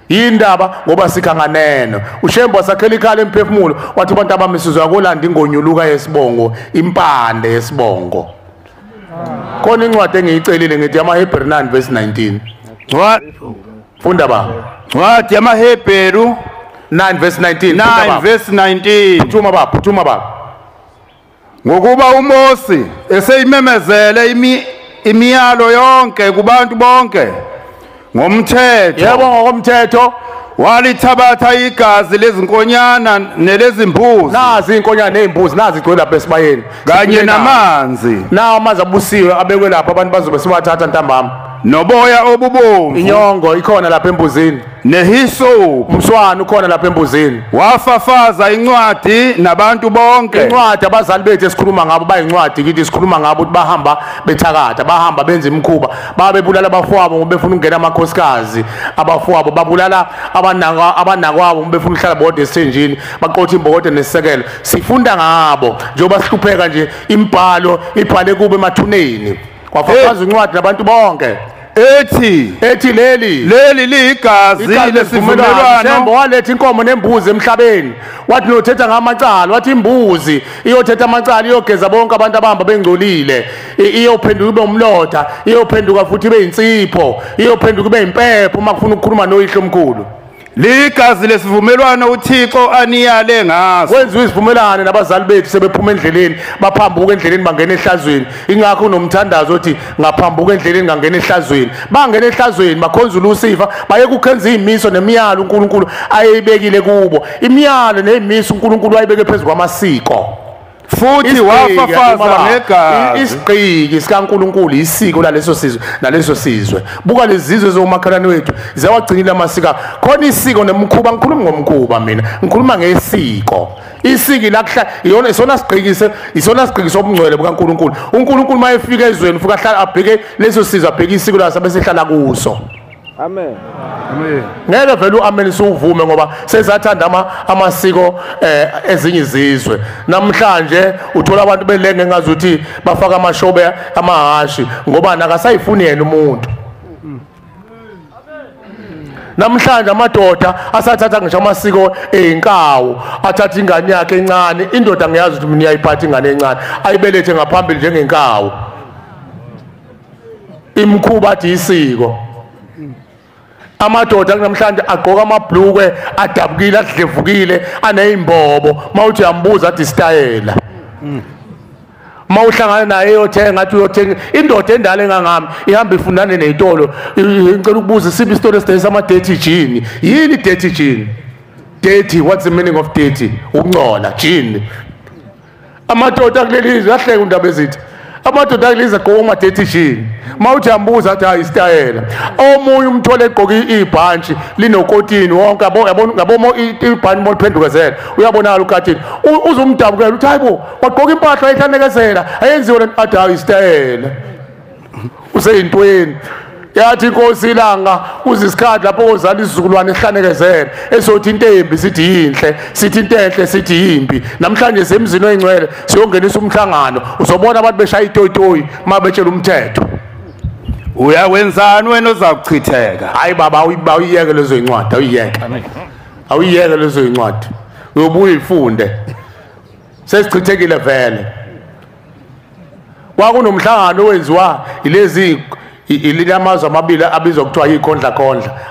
yindaba ngoba sikhanganene uShembe wasakhela ikhala emphefumulo wathi abantu abamisizwe akolanda ingonyuluka yesibongo impande yesibongo khona incwadi engiyicelile ngithi amaHebheru 9 verse 19 funda baba Ncwadi yamaHebheru 9 verse 19 9 verse 19 phuthuma baba ngokuba uMosi eseyimemezele imiyalo yonke kubantu bonke ngomthetho yebo ngokomthetho walithabatha igazi lezinkonyana nelezimbuzi nazi inkonyana nezimbuzi nazi igcwele lapha esibayeni kanye namanzi nawo amanzi abusiwe abekwe lapha abantu bazobe siwathatha ntambama noboya obubomvu inyongo ikhona lapha embuzini nehisopu umswana ukhona lapha embuzini wafafaza incwadi nabantu bonke incwadi abazali bethu esikhuluma ngabo bayincwadi kithi sikhuluma ngabo ukuthi bahamba bethakatha bahamba benza imikhuba babebulala abafowabo ngoba befuna ukungena amakhosikazi abafowabo babulala abanakwabo ngoba befuna ukuhlala bodwa esithenjini baqotha imbokotho nesisekelo sifunda ngabo njengoba sihlupheka nje imbhalo ibhale kube emathuneni kwafafaza incwadi nabantu bonke ethi leli ligazi lesivumelwano. Shembo waletha inkomo nembuzi emhlabeni wathi nothetha ngamacala wathi imbuzi iyothetha amacala iyogeza bonke abantu abahamba bengcolile iyophenduka ube umlotha iyophenduka futhi ibe insipho iyophenduka ibe impepho uma kufuna ukukhuluma noyihlo omkhulu. Ligazi lesivumelwano uThixo aniyale ngaso. Kwenziwe isivumelwano nabazali bethu sebephuma endleleni baphambuka endleleni bangena ehlazweni. Ingakho unomthandazo othi ngaphambuka endleleni ngangena ehlazweni. Bangena ehlazweni bakhonza uLucifer baye kukhenza izimiso nemiyalo uNkulunkulu ayebekile kubo. Imiyalo nezimiso uNkulunkulu ayebeke phezulu kwamasiko. Futhi wafafaza negazi. Isigqiki sikaNkulunkulu isiko naleso sizwe. Buka lezizwe zomakhalane wethu zawagcinile amasiko. Khona isiko nemkhuba ngikhuluma ngomkhuba mina. Ngikhuluma ngesiko. Isiko lakuhla iyona isona sigqiki sobungcwele bukaNkulunkulu. uNkulunkulu mayefika ezweni fuka hlala abheke leso sizwe abheke isiko laso bese hlala kuso. Amen. Amen. Ngeke vele uamen siuvume ngoba sezathanda amasiko ezinye izizwe. Namhlanje uthola abantu belenge ngazuthi bafaka amashobe amahashi ngoba nakasayifuni yena umuntu. Namhlanje amadoda asathatha ngisho amasiko einkawu athatha ingane yakhe encane indoda ngiyazi ukuthi mina iyayiphatha ingane encane ayibelethe ngaphambili njengenkawu. Imkhuba athi isiko. Amadoda namhlanje agqoka amabhlukwe adabukile adlevukile anezimbobo mawuthi uyambuza athi style. Mawuhlangana naye eyothenga ngathi uyothenga indoda endala engangami ihamba ifundane nezitolo ngicela ukubuza siphi isitolo esidayisa ama dirty jean. Yini dirty jean? Dirty, what's the meaning of dirty? Ukungcola jean. Amadoda kulelizwe ahleka undaba ezithi amadoda kulelizwe agqoka ama dirty jean. Mawuthi yambuza athi hayi style. Omunye umthole egqoka ibhantshi linokotini wonke ngabona ibhantshi moliphendukezela uyabonala ukhathini uzumdabukela uthi hayibo wagqoka impahla ayihlandekezela ayenziwe lento athi hayi style. Useyintweni yathi inkosi ilanga uzisikhathi lapho ozala isizukulwane ehlandekezela esothi into embi sithi yinhle sithi into enhle sithi yimbi. Namhlanje semzini oyingcwele siyongenisa umhlangano uzobona abantu beshaya itoyitoyi mabetshela umthetho. Uyawenzani wena ozakuchitheka? Hayi baba awuyiyeke lezo incwadi awuyiyeke. Awuyiyeke lezo incwadi. Uyobuya ifunde. Sesichithekile vele. Kwakunomhlangano owenziwa ilezi ilamazwe amabili abizwa kuthiwa yikhondla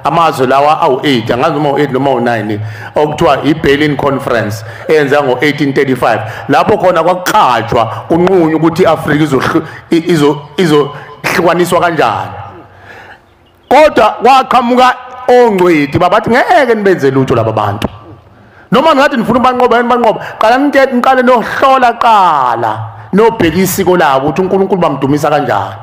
amazwe lawa awu8 angazi noma u8 noma u9 okuthiwa iBerlin Conference eyenza ngo1835 lapho khona kwakuqhajwa unqunyu ukuthi iAfrika izohlukaniswa kanjani. Kodwa kwaqhamuka ongcweti babathi ngeke nibenze lutho laba bantu noma ngathi nifuna banqoba qala niqale nohlola qala nobheka isiko labo ukuthi uNkulunkulu bamdumisa kanjani.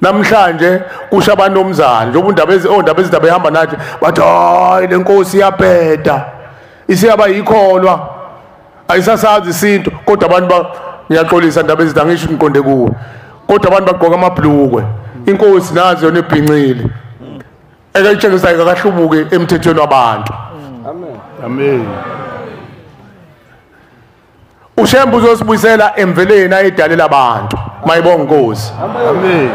Namhlanje kusha abantu omzana njengoba ondaba ezindaba ehamba nathi bathi hayi lenkosi iyabheda isiyaba yikholwa ayisasazi isinto kodwa abantu ngiyaxolisa indaba ezindaba ngisho ngiqonde kuwe kodwa abantu bagqoka amabhlukwe inkosi nazo yona ebhinqile ekayitshengisa akahlubuke emthethweni wabantu. Amen. Amen. Ushembu uzosibuyisela emveleni ayidalela abantu mayibonga inkosi. Amen.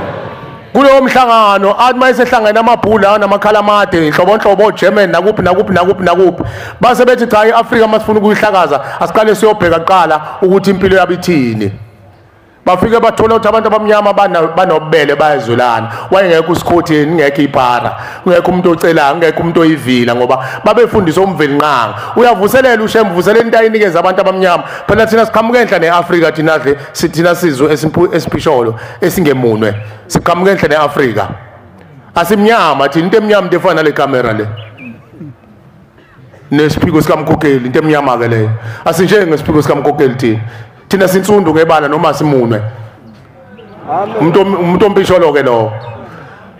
Kulo mhlangano athi mayisehlangana amabhula namakhala amade inhlobonhlobo German nakuphi base bethi cha iAfrika masifuna ukuyihlakaza asiqale siyobheka qala ukuthi impilo yabo ithini. Bafike bathola ukuthi abantu abamnyama banobele bayezulana wayengekho usikhothi ngeke ipara ngeke umuntu ocela ngeke umuntu oyivila ngoba babefundisa umveli nqanga uyavuselela ushembu vuselela into ayinikeza abantu abamnyama phela thina siqhamuke enhla neAfrika thina sizwe esiphisholo esingemunwe siqhamuke enhla neAfrika asimnyama thina into emnyama into efana nale camera le nesiphiko sikamkhokheli into emnyama ke leyo asinjenge ngesiphiko sikamkhokheli thina sinsundu ngebala noma simunwe. Umuntu ompisholo ke lo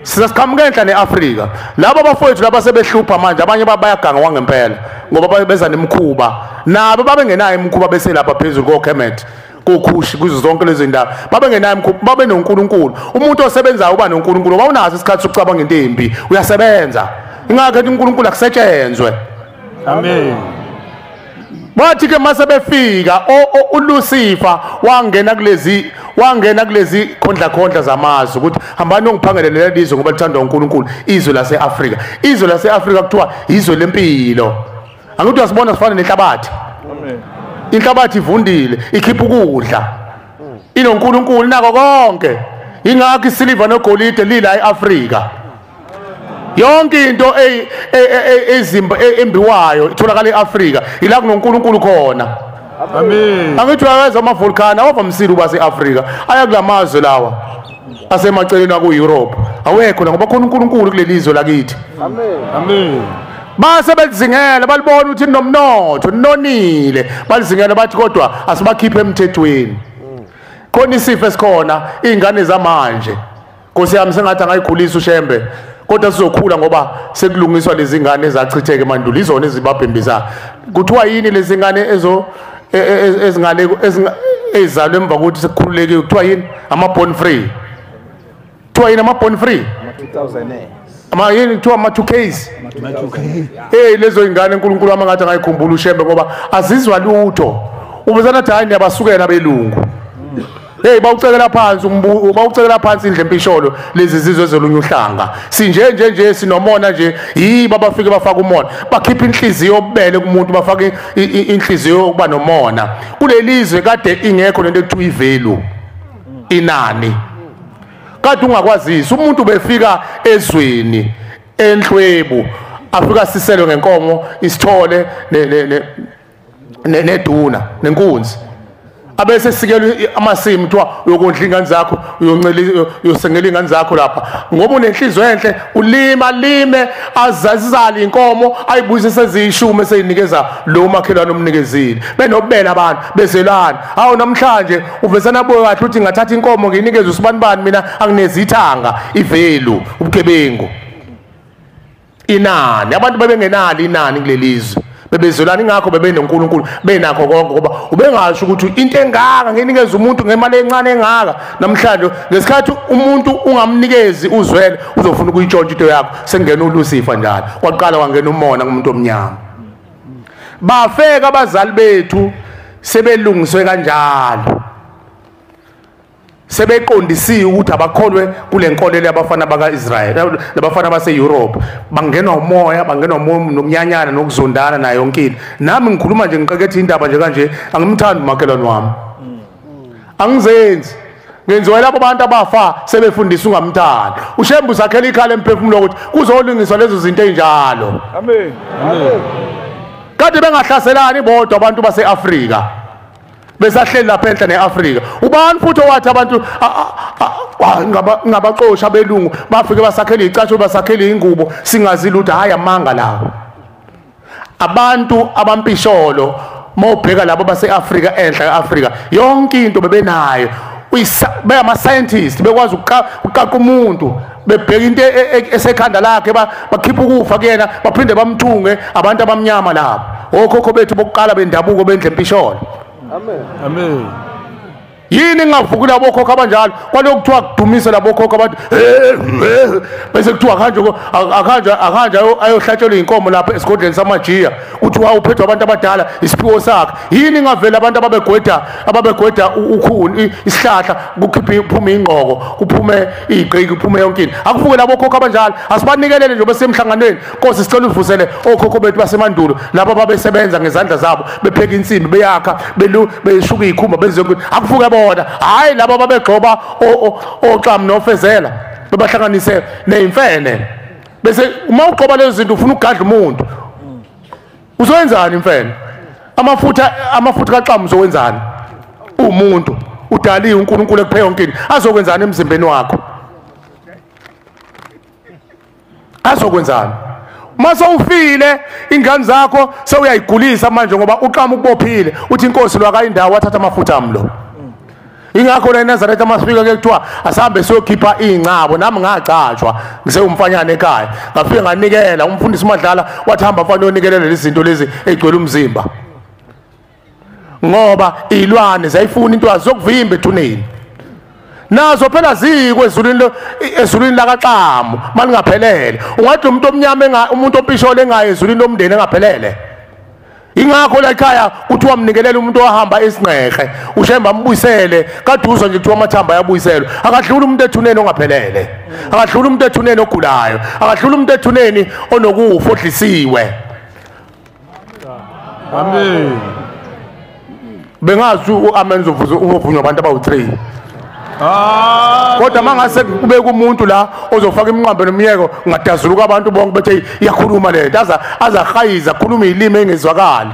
sisiqhamuke enhla neAfrika labo bafowethu laba sebehlupha manje abanye bayaganga wangempela ngoba beza nemkhuba nabo babengenayo imkhuba bese lapha phezulu koKhemet kokhushi kuzo zonke lezi ndaba babengenayo imkhuba babe noNkulunkulu. Umuntu osebenzayo uba noNkulunkulu bawunazo isikhathi sokucabanga into embi uyasebenza ingakho uNkulunkulu akusetshenzwe. Amen. bathi ke mase befika uLucifer wangena kulezi khondla zamazwe ukuthi hambani ongiphangelela leli izwe ngoba lithandwa uNkulunkulu, izwe lase-Afrika. Izwe lase-Afrika kuthiwa izwe lempilo. Angithi uyasibona sifana nenhlabathi. Amen. Inhlabathi ivundile, ikhipha ukudla. InoNkulunkulu nako konke. Ingakho isiliva nogolide lila eAfrika. Yonke into embiwayo itholakala eAfrika, ila kunoNkulunkulu khona. Amen. Angithi uyaweza amavolcano awavamisile uba seAfrika, aya kulamazwe lawa asemaceleni aku-Europe. Awekho la ngoba khona uNkulunkulu kuleli izwe lakithi. Amen. Amen. Base belizingela balibona ukuthi nomnotho nonile, balizingela bathi kodwa asibakhiphe emthethweni. Khona isifo esikhona izingane zamanje. Nkosi yami sengathi angayikhulisa uShembe, kodwa sizokhula ngoba sekulungiswa lezi zingane ezachitheke emandulo, izona ezibabhembisayo. Kuthiwa yini lezi zingane ezingane ezalwe emva kokuthi sekukhululekile, kuthiwa yini? Ama-born free. Kuthiwa yini ama-born free? Yini kuthiwa ama-2Ks. Lezo ingane uNkulunkulu wami ngathi angayikhumbula uShembe ngoba azizwa lutho. Ubuzana athi hayi niyabasukela belungu. Bawucekela phansi bawucekela phansi indle empisholo lezi zizwe ezolunye uhlanga. Sinje sinomona nje, yiba bafike bafaka umona, bakhipha inhliziyo obubele kumuntu, bafaka inhliziyo ukuba nomona. Kulelizwe kade ingekho lento ekuthiwa ivalue, inani. Kade ungakwazisa umuntu befika ezweni enhlwebu, afika siselwe ngenkomo, isithole neduna nenkunzi. Abese sikelwe amasimu kuthiwa uyokondla ingane zakho, uyosengela ingane zakho lapha. Ngoba unenhliziyo enhle, lime azazizala inkomo, ayibuyise seziyishumi eseyinikeza lo makhelwane omnikezile. Benobela abantu bezelana. Hawu namhlanje uvezana boye kahle uthi ngathatha inkomo ngiyinikeze usibanibani, mina anginezithanga, ivelu, ubugebengu. Inani abantu bebengenalo inani kulelizwe. Bebezelana ingakho bebenoNkulunkulu benakho konke ngoba ubengasho ukuthi into engaka nginikeza umuntu ngemali encane engaka. Namhlanje ngesikhathi umuntu ungamnikezi uzwele, uzofuna ukuyitshontsha into yakho, sengena uLucifer njalo. Kwaqala wangena umona kumuntu omnyama. Bafeka abazali bethu sebelungiswe kanjalo, sebeqondisiwe ukuthi abakholwe kule nkolelo yabafana baka-Israyeli, labafana base-Europe. Bangenwa umoya, nokunyanyana nokuzondana nayo yonke into. Nami ngikhuluma nje ngiqekethe indaba nje kanje, angimthandi umakhelwane wami. Angizenzi. Ngenziwe labo bantu abafa sebefundisa ungamthandi. uShembe usakhela ikhala emphefumulo ukuthi kuzolungiswa lezo zinto ezinjalo. Amen. Amen. Kade bengahlaselani bodwa abantu base-Afrika, besahleli lapha enhla neAfrika. Ubani futhi owathi abantu ngabaxosha abelungu bafike basakhela icatsho, basakhela ingubo, singazi lutho. Hayi amanga lawo. Abantu abampisholo mawubheka labo base-Afrika, enhla eAfrika, yonke into bebenayo. Beyama-scientist, bekwazi ukuqaqa umuntu, bebheka into esekhanda lakhe, bakhipha ukufa kuyena, baphinde bamthunge. Abantu abamnyama labo, okhokho bethu bokuqala bendabuko bendle empisholo. Amen. Amen. Yini ngavukula bokhokho abanjalo kwalokho kuthiwa kudumisa labo khokho abantu bese kuthiwa akanje ayohlatshelwa inkomo lapha esigodleni samajiya, kuthiwa uphethwe abantu abadala isiphiwo sakhe. Yini ngavela abantu ababegweda ukhuni isihlahla kukhiphe kuphume ingqoko, kuphume igqiki, kuphume yonke into. Akuvuke labo khokho abanjalo, asibanikelele nje besemhlanganweni. Nkosi sicela uvusele okhokho bethu basemandulo laba babesebenza ngezandla zabo, bepheka insimbi, beyakha, beshuka izikhumba, benze ukuthi akuvuke. Hayi laba babegcoba oxam nofezela, bebahlanganise nemfene. Bese uma uqoba lezo zinto ufuna ukugadla umuntu, uzowenzani imfene? Amafutha kaxam uzowenzani? Umuntu udaliwe uNkulunkulu ekuphe yonke into, azokwenzani emzimbeni wakho? Azokwenzani? Mase ufile ingane zakho sewuyayigulisa manje ngoba uqama ukubophile, uthi inkosi lwakayindawo wathatha amafutha amlo. Ingakho la eNazaretha masifika ke kuthiwa asahambe siyokhipha ingcabo. Nami ngagcatshwa ngisewumfanyana ekhaya, ngafike nganikela. Umfundisi uMadlala wathi hamba mfana uyonikelela lezi zinto lezi egcwele umzimba, ngoba izilwane zayifuna into azokuvimba ethuneni. Nazo phela zikwe ezulwini lakaXamu malingaphelele. Ungathi umuntu omnyama umuntu opishole engaye ezulwini lomndeni engaphelele. ingakho la ekhaya kuthiwa mnikelela umuntu ohamba esinqeqe ushemba ambuyisele kaduzwa nje kuthiwa amathamba ayabuyiselwa akadlula umuntu ethuneni ongaphelele akadlula umuntu ethuneni ogulayo akadlula umuntu ethuneni onokufa odlisiwe Amen. bengazi amenzo uvunywa abantu abawu3 kodwa mangase kube kumuntu la ozofaka imnqambe nomyeko ngadazuluka abantu bonke bethe iyakhuluma lento azahayiza khuluma izilimi engezwakali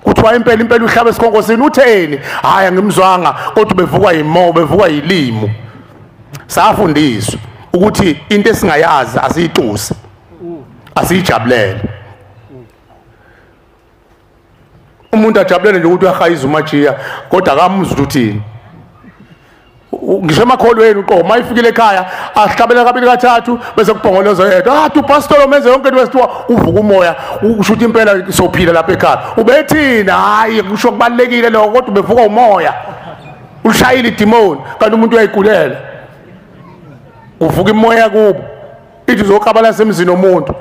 kuthiwa impela uhlaba esikhonkosini utheni hayi ngimzwanga kodwa bevukwa yimo bevukwa yilimo safundiswa ukuthi into esingayazi asiyituse asiyijabulele umuntu ajabulele nje ukuthi uyahayiza umajiya kodwa akamuzwa uthini ngisho emakholweni uqo mayifikile ekhaya ahlabela kabili kathathu bese kubhongoloza yedwa tu pastor menze yonke into esithiwa uvuka umoya usho ukuthi impela sophila lapha ekhaya ubethina hayi kusho kubalekile lokho kodwa ubevuka umoya ushayile idemon kanti umuntu uyayigulela uvuka imoya kubo ithi uzokabala semzini omuntu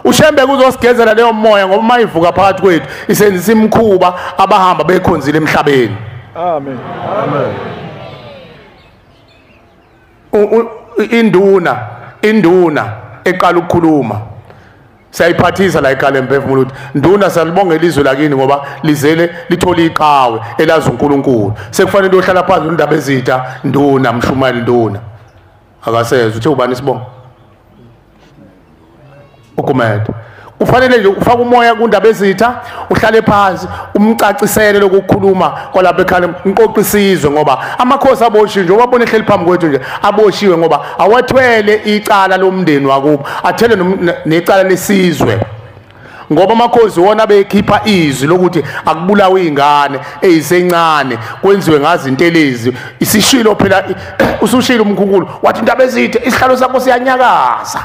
ushembe kuzosigezela leyo moya ngoba mayivuka phakathi kwethu isenzisa imkhuba abahamba bekhonzile emhlabeni Amen. Amen. induna eqala ukukhuluma sayiphathisa la ekhaya emphefumulo ukuthi nduna salibonga ilizwe lakini ngoba lizele lithola iqhawe elazi uNkulunkulu sekufanele uyohlala phansi indaba ezitha nduna mshumayeli nduna akasezwe uthe ubani isibongo ukumede ufanele nje ufaka umoya kundaba ezitha uhlale phansi umcacisele lokukhuluma kwalapha ekhaya ngiqoqa isizwe ngoba amakhosi aboshiwe nje wabona ehleli phambi kwethu nje aboshiwe ngoba awathwele icala lomndeni wakubo athele necala lesizwe ngoba amakhosi wona bekhipha izwi lokuthi akubulawa izingane ezisencane kwenziwe ngazi intelezi isishilo phela usushilo umkhulunkulu wathi indaba ezithe isihlalo sakho siyanyakaza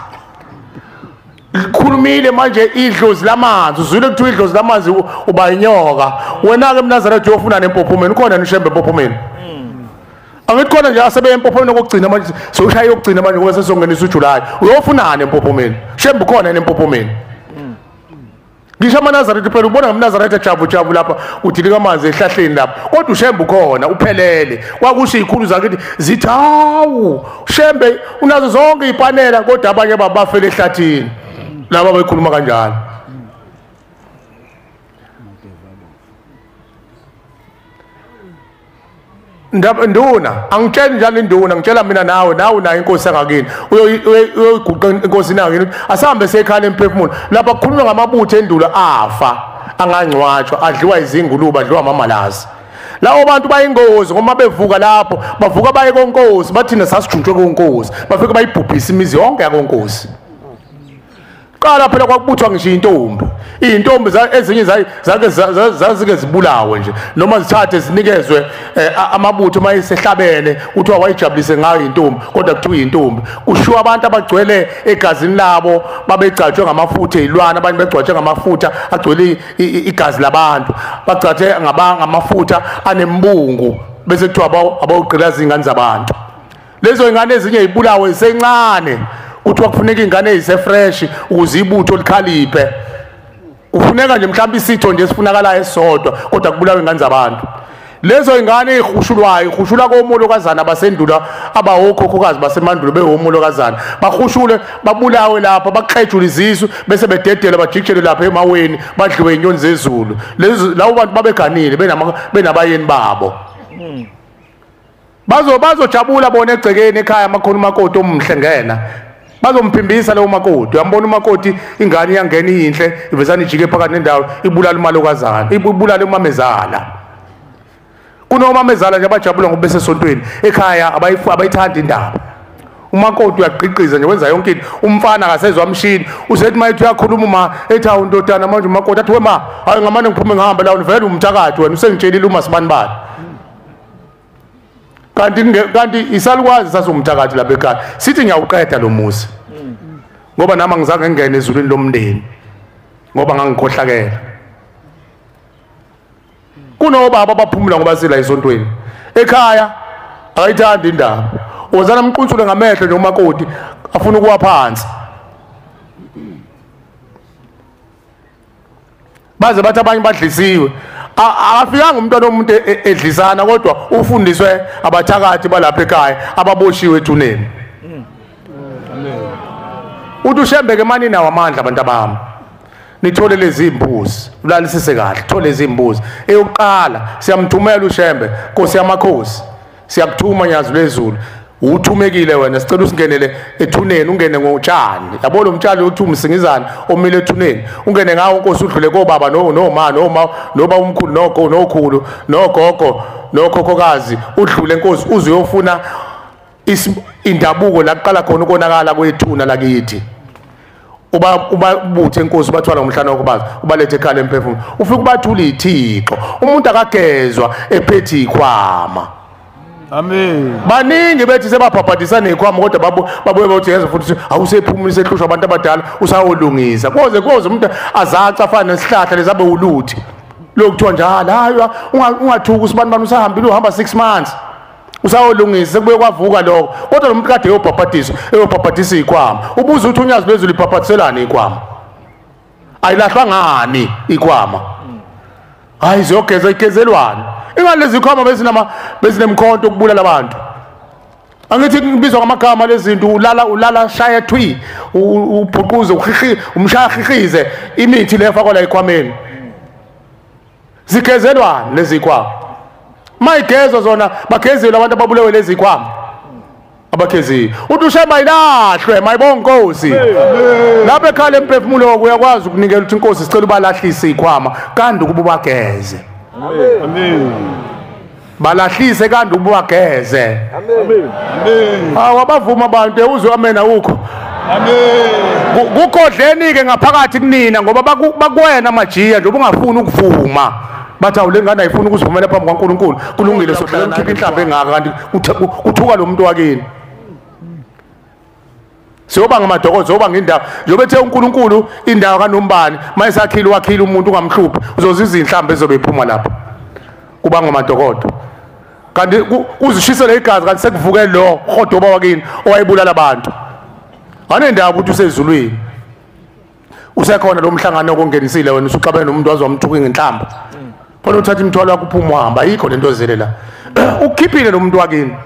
khulumile manje idlozi lamanzi uzwile kuthiwa idlozi lamanzi uba inyoka wena ke mNazaretha uyofuna nempophomeni khona nishembe empophomeni angithi khona nje asebe empophomeni okugcina manje soshaya yokugcina manje ngoba sesongenisa uJuly uyofunana empophomeni shembe khona nempophomeni ngisho amaNazaretha phela ubona ngomNazaretha javu lapha uthi likamanzi ehlahleni lapha kodwa ushembe khona uphelele kwakusho izikhulu zakithi zithi hawu shembe unazo zonke ipanela kodwa abanye babafela ehlathini laba bayikhuluma kanjalo nduna angitshela njalo induna ngitshela mina nawe nayo inkosi angakini uyoyiguqa inkosi nakini asambe sekhaya emphefumulo lapha kukhulunywa ngamabutho endulo afa angangcwatshwa adliwa izinguluba adliwa amamalazi lawo bantu bayingozi ngoba bevuka lapho bavuka baye konkosi bathina sasijunjwe konkosi bafike bayibhubhisa imizi yonke yakonkosi qala phela kwakubuthwa ngisho intombi ezinye zake zibulawe nje noma zithathe zinikezwe amabutho mayisehlabene kuthiwa wayijabulise ngayo intombi kodwa kuthiwa intombi kushiwa abantu abagcwele egazini labo babegcatshwe ngamafutha ezilwane abanye begcatshwe ngamafutha agcwele igazi labantu bagcatshwe ngamafutha anembungu bese kuthiwa abawugqilaza izingane zabantu lezo ingane ezinye zibulawe zisencane kuthiwa kufuneka ingane ezisefresh ukuze ibutho likhaliphe kufuneka nje mhlawumbe isitho nje sifunakalayo esodwa kodwa kubulawe ingane zabantu lezo ingane ihushulwa komolokazana basendula abawokhokhokazi basemandulo behomolokazana bahushule babulawe lapha bakhejula izisu bese bededela bajikjele lapha emaweni badliwe inyoni zezulu lawo bantu babeganile benabayeni babo bazojabula bona egcekeni ekhaya amakhona umakoti omhle ngena bazomphimbisa leyo makoti uyambona umakoti ingane iyangena inhle ivezana ijike phakathi nendawo ibulala umalokazana ibulala umamezala kunomamezala nje abajabula ngoba besesontweni ekhaya abayithanda indaba umakoti uyagqiqiza nje wenza yonke into umfana akasezwa amshini usethi mayithi uyakhuluma uma ethi awu ndodana manje umakoti athi wema hayi ngamane ngiphume ngihamba la vele umthakathi wena usengitshelile uma sibani bani kanti isalukwazi sasumthakathi lapha ekhaya sithi ngiyawuqeda lo muzi ngoba nama ngizange ngene ezulwini lomndeni ngoba ngangikhohlakela kunobaba abaphumula ngoba sila esontweni ekhaya akayithandi indaba wozana mqunsule ngamehlo nje umakoti afuna ukuwa phansi baze bathi abanye badlisiwe akafikanga umntwana womuntu edlisana kodwa ufundiswe abathakathi balapha ekhaya ababoshiwe ethuneni uthi uShembeke manje nawo amandla abantu abami nithole lezi imbuzi ulalisise kahle thole lezi imbuzi eyokuqala siyamthumela uShembe Nkosi yamakhosi siyakuthuma nyazi lwezulu uthumekile wena sicela usingenele ethuneni ungene ngotshani yabo lo mtshalo uthi umsingizana omile ethuneni ungene ngawo Nkosi udlule kobaba noma noba umkhulu nokhulu nogogo nokhokhokazi udlule Nkosi uzuyofuna indabuko la kuqala khona ukonakala kwethuna lakithi ubabuthe Nkosi bathwala ngomhlana wokubaza ubalethe ekhaya emphefumulo ufika ubathula ithixo umuntu akagezwa ephethe ikhwama. Amen. Baningi bethi sebabhabhadisa nekhwama kodwa babuye bathi yazi futhi awusephumula sehlushwa abantu abadala usawolungisa koze umuntu azaca afana nesihlahla lezabe uluthi lokuthiwa njalo hayi ungathuka usibani usahambile uhamba 6 months usawolungisa sekubuye kwavuka lokho kodwa lo muntu kade eyobhabhadisa ikhwama ubuza uthi unyazi lwezulu libhabhadiselana ikhwama ayilahlwa ngani ikhwama hayi ziyogeza igezelwane ingalezi ikhwama bezinemkhonto ukubulala abantu angithi ngibizwa ngamagama lezinto ulala shaya thwi ubhuquze umshahikhize imithi lefakwa la ikhwameni zigezelwane lezi ikhwama mayigezwa zona bagezile abantu ababulewe lezi ikhwama abakhezi uthi uShembe ilahlwe mayibonga Nkosi lapha ekhaya emphefumulo uyakwazi ukunikela uthi Nkosi sicela ubalahlise ikhwama kanti ukuba bageze. Amen. Balahlise kanti ubageze. Amen. Amen. Awabavuma abantu uzwe amena ukho. Amen. Kukodleni ke ngaphakathi kunina ngoba bakwena majiya nje ubungafuni ukuvuma. Bathi awulengane ayifuni ukuzivumela phambi kwaNkulunkulu. Kulungile sohlala ukhipha inhlambe engaka kanti kuthuka lo muntu wakini. Siyoba ngamadokozo zoba ngindawo njobethe uNkulunkulu indawo kaNombani mayisakhile wakhile umuntu ungamhluphi uzoziza inhlambe ezobe iphuma lapha kuba ngamadokodo kanti uzishisele igazi kanti sekuvuke lo hodoba wakini owayibulala abantu anendawo ukuthi usezulwini usekhona lo mhlangano okungenisile wena usuxabene nomuntu wazomthuka ngenhlamba phela uthatha imthwalo yakho uphuma uhamba ayikho lento ezele la ukukhiphile lo muntu wakini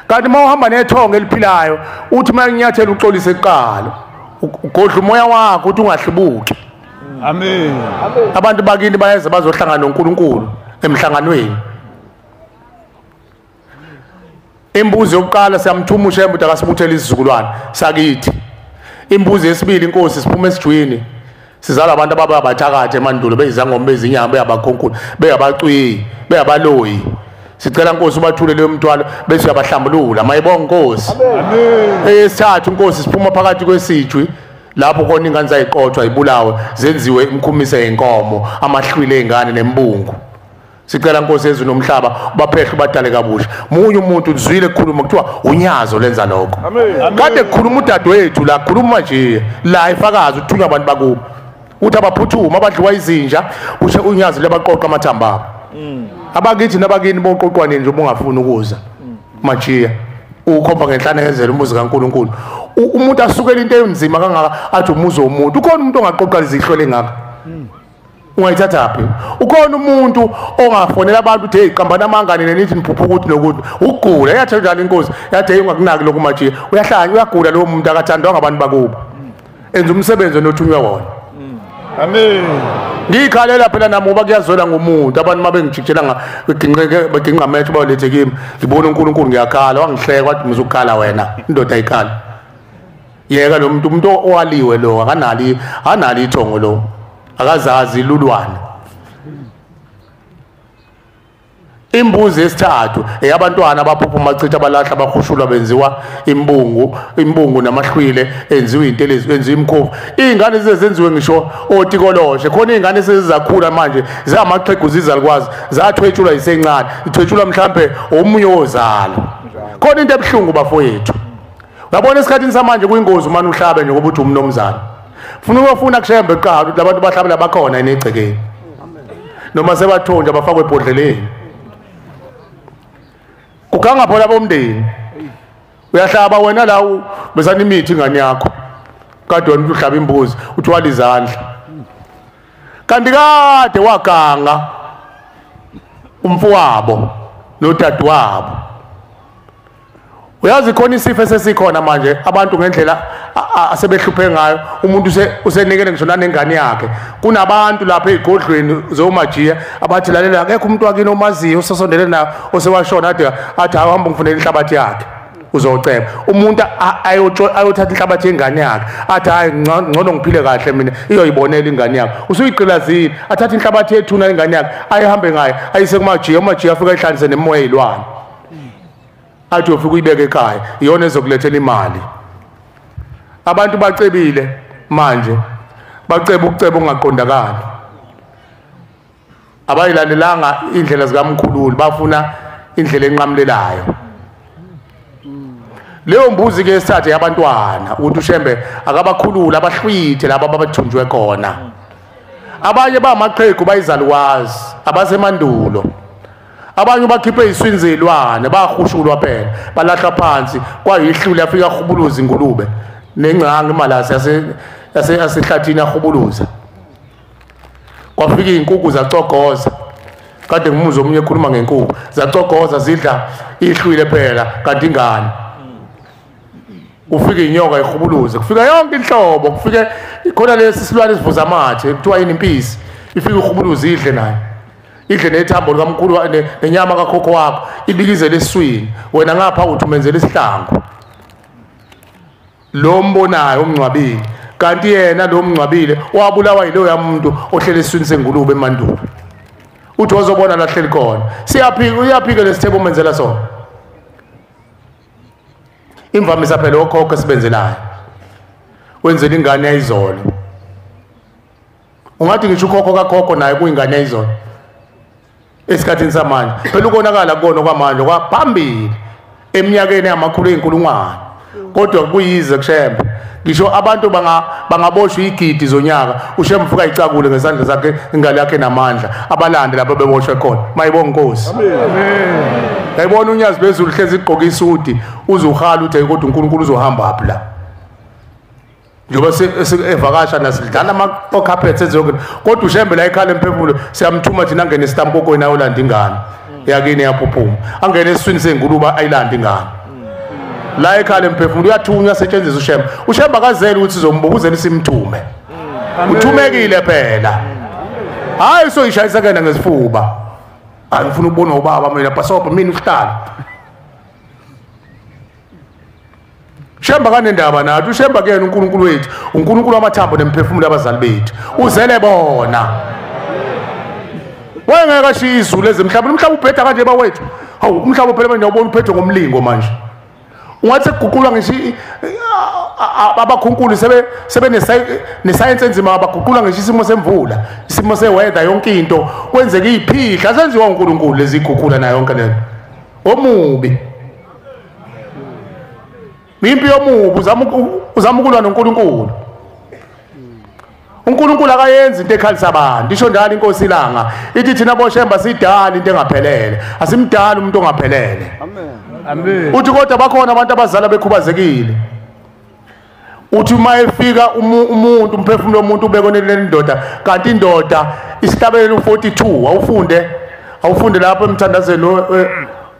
kanti mawuhamba nethonga eliphilayo uthi mayenyathela uxolise eqala ugodla umoya wakho uthi ungahlibuki. Amen. Abantu bakini bayeza bazohlangana noNkulunkulu emhlanganweni. Imbuzi yokuqala siyamthuma uShembe ukuthi akasibuthele isizukulwane sakithi. Imbuzi yesibili Nkosi siphuma esijwini sizala abantu ababathakathi emandulo beyizangoma bezinyama beyabakhonkulu beyabacwi beyabaloyi. Sicela Nkosi ubathule leyo mthwalo bese uyabahlambulula mayibonga Nkosi. Amen. Esithathu Nkosi siphuma phakathi kwesijwi lapho khona ingane zayiqothwa ibulawe zenziwe imkhumise yenkomo amahlwile ezingane nembungu. Sicela Nkosi ezwe nomhlaba baphehle badale kabusha. Munye umuntu uzwile ukukhuluma kuthiwa unyazo lenza lokho. Kade kukhuluma udadewethu la khuluma nje la ifakazi uthunywa abantu bakubo. Uthi abaphuthuma abadliwa izinja ushe unyazo lebaqoqa amathamba. Abakithi nabakini boqoqwane nje ubungafuni ukuza. Majiya ukhomba ngenhlanezelo umuzi kaNkulunkulu. Umuntu asukela into enzima kangaka athi umuzi womuntu. Ukhona umuntu ongaqoqa izihlole ngaka. Ungayithatha phi? Ukhona umuntu ongafonela abantu uthi hey qambana amangane nenithi niphupha ukuthi nokuthi ugula yathi njalo inkosi yathi hey ungakunaki lokhu majiya uyahlanya uyagula lo muntu akathandwa ngabantu bakubo. Enza umsebenzi onothunywa wona. Amen. Ngikhalela phela nami ngoba kuyazola ngomuntu abantu mabengijikela beginqa amethu balethe kimi ngibona uNkulunkulu ngiyakhala wangihleka wathi muzukhala wena indoda ayikhala yeka lo muntu owaliwe lo akanali ithongo lo akazazi lulwane. Imbuzi esithathu eyabantwana abaphuphuma bachitha abalahla abakhushulwa benziwa imbungu namahlwile enziwe intelezi enziwe imkhofu. Izingane zezenziwe ngisho otikoloshe khona izingane esezizakhula manje zamaxhegu zizalikwazi zathwetshulwa isencane ithwetshulwa mhlambe omunye ozala khona into ebhlungu bafowethu. Uyabona esikhathini samanje kuyingozi uma uhlabe nje ngoba uthi umnomzana ufuna kuShembe eqala ukuthi abantu bahlabela bakhona enegcekeni noma sebathonja bafakwe ebhodleleni. Ukanga phola bomndeni uyahlaba wena la besana imithi ingane yakho kade wena uhlaba imbuzi uthi wala izandla kanti kade waganga umfowabo nodadewabo. Uyazi khona isifo esesikhona manje abantu ngendlela asebehluphe ngayo, umuntu usenikele ngisho nanengane yakhe. Kunabantu lapha ezigodlweni zomajiya abathi lalela akekho umuntu wakini omaziyo osasondele nayo osewashona athi ahamba ngifunela inhlabathi yakhe uzoceba. Umuntu ayothatha inhlabathi yengane yakhe athi hayi ngcono ngiphile kahle mina iyoyibonela ingane yakhe. Usuyigqilazile athatha inhlabathi yethuna ingane yakhe ayihambe ngayo ayise kumajiya, umajiya afika ehlanze nemoya yilwane. Athi ufika uyibeke ekhaya iyona ezokulethela imali. Abantu bacebile manje, baceba ukuceba ungaqondakali. Abayilandelanga indlela zikaMkhululi, bafuna indlela enqamlelayo. Leyo mbuzi ke esithathe yabantwana ukuthi uShembe akabakhulula abahlwithe laba abathunjwe khona. Abanye bamaqhegu bayizalukwazi abasemandulo. Abanye bakhiphe iswinzelwane bahushulwa phela balahla phansi kwayihlule afika khubuluza ingulube nengcanga imalasi yasehlathini yahubuluza. Kwafika izinkukhu zacogoza, kade ngimuzwa omunye ekhuluma ngenkukhu zacogoza zidla ihlwile phela kanti ingane. Ufike inyoka ihubuluza, kufika yonke inhlobo, kufike khona lesi silwane sivuza amathe kuthiwa yini impisi, ifike ihubuluza idle nayo. Idle nethambo likaMkhulu nenyama kakhokho wakho ibikizele eswini, wena ngapha uthi umenzele isihlangu. Lo mbonayo umncwabile, kanti yena lo mncwabile wabulawa yiloyo yamuntu ohlele eswini sengulube emandulo. Uthi ozobona la hleli khona uyaphika lesithebo umenzela sona. Imvamisa phela okhokho sibenzelayo wenzela ingane yayizolo. Ungathi ngisho ukhokho kakhokho naye kuyingane yayizolo esikhathini samanje. Phela ukonakala kukona kwamanje kwaphambili eminyakeni yamakhulu ey'nkulungwane. Kodwa kuyize kuShembe ngisho abantu bangaboshwa igidi zonyaka uShembe ufuka icakule ngesandla sakhe ingalo yakhe namandla abalande lapho beboshwe khona. Mayibonge Nkosi. Amen. Yayibona unyazi bezulu hlezi igqoka isudi uzuhala uthi kodwa uNkulunkulu uzohamba aphi la. Njoba evakasha nasidlala ama-carpets ezonke kodwa uShembe la ekhala emphefumulo siyamthuma thina angene isitampo nayo landa ingane yakini yaphuphuma angene eswini senguluba ayilanda ingane. La ekhala emphefumulo uyathunywa asetshenziswa uShembe. uShembe akazeli ukuthi sizombukuzela simthume. Uthumekile phela. Hayi soyishayisa kena ngesifuba. Angifuna ukubona ubaba mina pasopa mina uhlala. uShembe kanendaba nathi. uShembe kuyena uNkulunkulu wethu, uNkulunkulu wamathambo nemphefumulo yabazali bethu. Uzele bona. Wayengeke ashiye izulu ezemhlabeni. Umhlaba uphetha kanje bawethu. Hawu umhlaba phela manje uyabona uphethwe ngomlingo manje. Ungathi kuguqulwa ngisho abakhunkulu sebe nescience enzima abaguqula ngisho isimo semvula, isimo seweather yonke into kwenzeka iziphihla senziwa uNkulunkulu lezi guqula nayo yonke lento. Omubi. Impi yomubi uzama ukulwa noNkulunkulu. uNkulunkulu akayenzi into ekhalisa abantu. Isho njalo iNkosi ilanga ithi thina boShembe sidala into engaphelele, asimdala umuntu ongaphelele. Amen. Amen. Uthi kodwa bakhona abantu abazala bekhubazekile. Uthi uma efika umuntu umphefumulo womuntu ubekonelele indoda kanti indoda isihlabelelo 42 awufunde lapho emthandazweni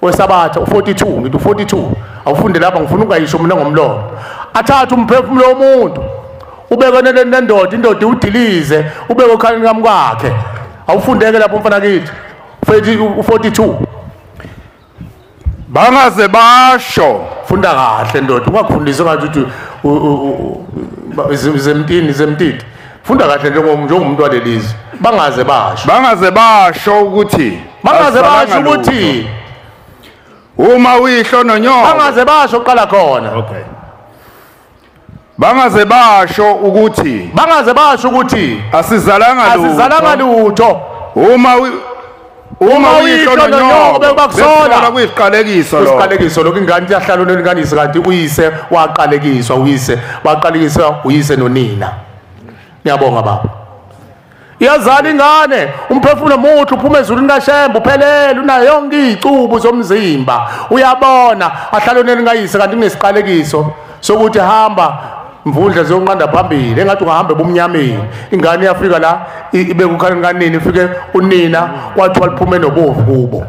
wesabatha 42 ngithi 42 awufunde lapha ngifuna ungayisho mina ngomlomo. Athatha umphefumulo womuntu ubekonelele nendoda, indoda udilize ubeke okhaleni kamkwakhe. Awufundeke lapho mfana kithi 42 bangaze basho. Funda kahle ndoda ungakufundisa ngathi uthi zemtiti. Funda kahle njengomuntu walelizwe. Bangaze basho ukuthi uma uyihlo nonyoko. Bangaze basho qala khona. Okay. Bangaze basho ukuthi asizalanga lutho. Uma uyihlo nonyoko bekubakusola kuyiqalekiso lo. Isiqalekiso lokho ingane iyahlala unelinganisi kanti uyise waqalekiswa, uyise waqalekiswa uyise nonina. Ngiyabonga baba. Iyazala ingane umphefumulo muhle uphuma ezulwini kaShembe uphelele unayo yonke izicubu zomzimba. Uyabona ahlala unelingayise kanti kunesiqalekiso sokuthi hamba mvundla ziyonqanda phambili engathi ungahamba ebumnyameni ingane iyafika la ibe kukhaleni kanini ifike unina kwathiwa liphume nobovu kubo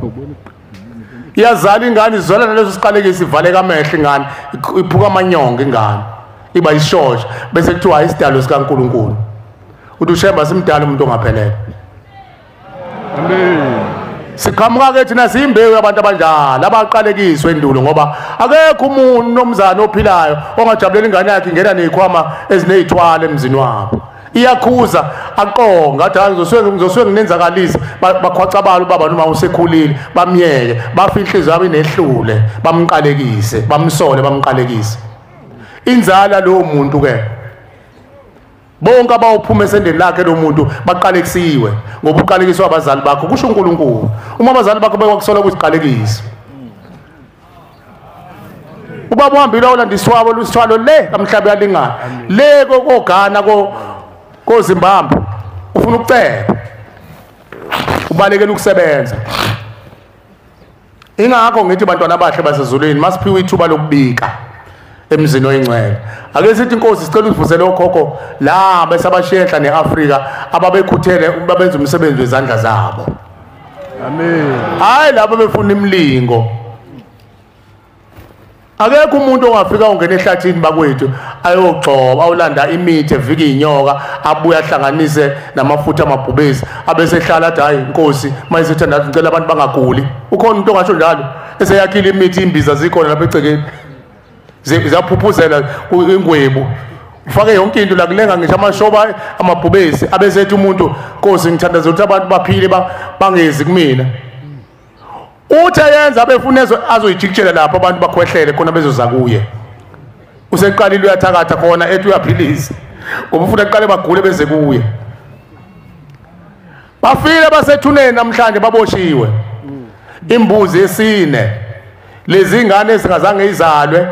iyazala ingane izwala naleso siqalekisi ivaleka amehlo ingane iphuka amanyongo ingane iba ishosha bese kuthiwa isidalo sikaNkulunkulu uthi ushemba simdala umuntu ongaphelele. Amen. Siqhamuka ke thina siyimbewu yabantu abanjalo abaqalekiswe endulo ngoba akekho umuntu nomzana ophilayo ongajabulela ingane yakhe ingena nezikhwama ezinezithwala emzini wabo iyakhuza aqonga athi ngizosuke nginenzakalisa bakhwaca abalo baba noma usekhulile bamyeke bafihle zabe nehlule bamqalekise bamsole bamqalekise inzala lo muntu ke bonke abawuphuma esendeni lakhe lo muntu baqalekisiwe ngoba uqalekiswa abazali bakho kusho uNkulunkulu uma abazali bakho bekwakusola ukuziqalekisa ubaba uhambile olanda iswabo lusithwalo le kamhlabe yalingana le kokogana ko Zimbabwe ufuna ukuceba ubalekela ukusebenza ingakho ngithi bantwana abahle basezulwini masiphiwe ithuba lokubika emzini oyingcwele ake sithi inkosi sicela uvusele okhokho la besabashehla neAfrika ababekhuthele babenza umsebenzi wezandla zabo. Amen. Hayi labo befuna imlingo akekho umuntu ongafika ungena ehlathini bakwethu ayogcoba awulanda imithi evika inyoka abuya ahlanganise namafutha amabhubesi abesehlala athi hayi inkosi mayisithandaza ngicela abantu bangaguli ukhona umuntu ongasho njalo eseyakhile imithi imbiza zikhona lapha egcekeni ziyaphuphuzela ingwebu ufake yonke into la kulenga ngisho amashoba amabhubesi abesethi umuntu inkosi ngithandaza ukuthi abantu baphile bangezi kumina uthi yenza befuna azoyijikijela lapho abantu bakhwehlele khona bezoza kuye useqalile uyathakatha khona ethi uyaphilisa ngoba ufuna aqale bagule beze kuye bafile basethuneni namhlanje baboshiwe imbuzi esine lezi ngane ezingazange izalwe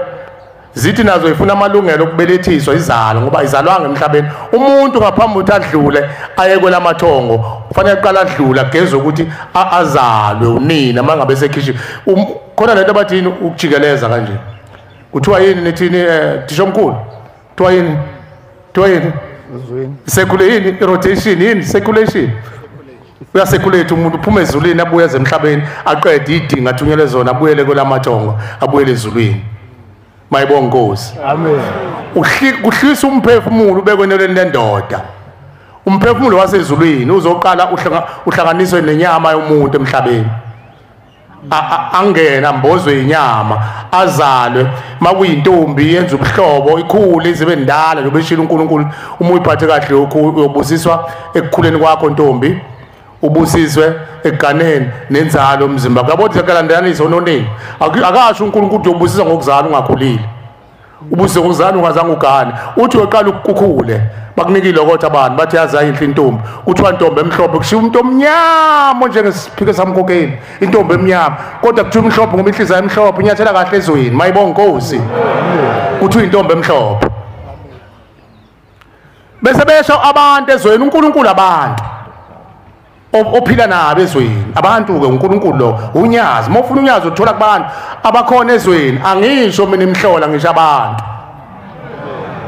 zithi nazo ifuna amalungelo okubelethiswa izalo ngoba izalwanga emhlabeni umuntu ngaphambi ukuthi adlule aye kwelamathongo kufanele aqala adlula geze ukuthi azalwe unina mangabe sekhishini khona lento abathini ukujikeleza kanje kuthiwa yini nithini thisho omkhulu kuthiwa yini circulation rotation yini circulation uyasekulate umuntu uphuma ezulwini abuye emhlabeni aqede idinga athunyelwe zona abuyele kwelamathongo abuyele ezulwini. Mayibonge Nkosi. Amen. Kuhlisa umphefumulo ubekweneleni lendoda. Umphefumulo wasezulwini uzoqala uhlanganiswe nenyama yomuntu emhlabeni. Angena mbozwe inyama azalwe makuyintombi yenza ubuhlobo ikhule izibe ndala njengoba eshila uNkulunkulu uma uyiphathe kahle uyobusiswa ekukhuleni kwakho ntombi ubusiswe eganeni nenzalo umzimba kabodi zakalandelanisa ononeni akasho uNkulunkulu uyobusisa ngokuzala ungakhulile ubusise ngokuzala ungazange ugane uthi uqala ukukhule bakunikile kodwa abantu bathi yaza inhle intombi kuthiwa intombi emhlophe kushiya umuntu omnyama njengesiphike samkokeni intombi emnyama kodwa kuthiwa umhlophe ngoba inhliziyo emhlophe inyathela kahle ezweni mayibonge Nkosi kuthiwa intombi emhlophe bese besho abantu ezweni uNkulunkulu abantu ophila nabo ezweni abantu ke uNkulunkulu lo unyazi mofuna unyazi uthola kubantu abakhona ezweni angisho mina imhlola ngisho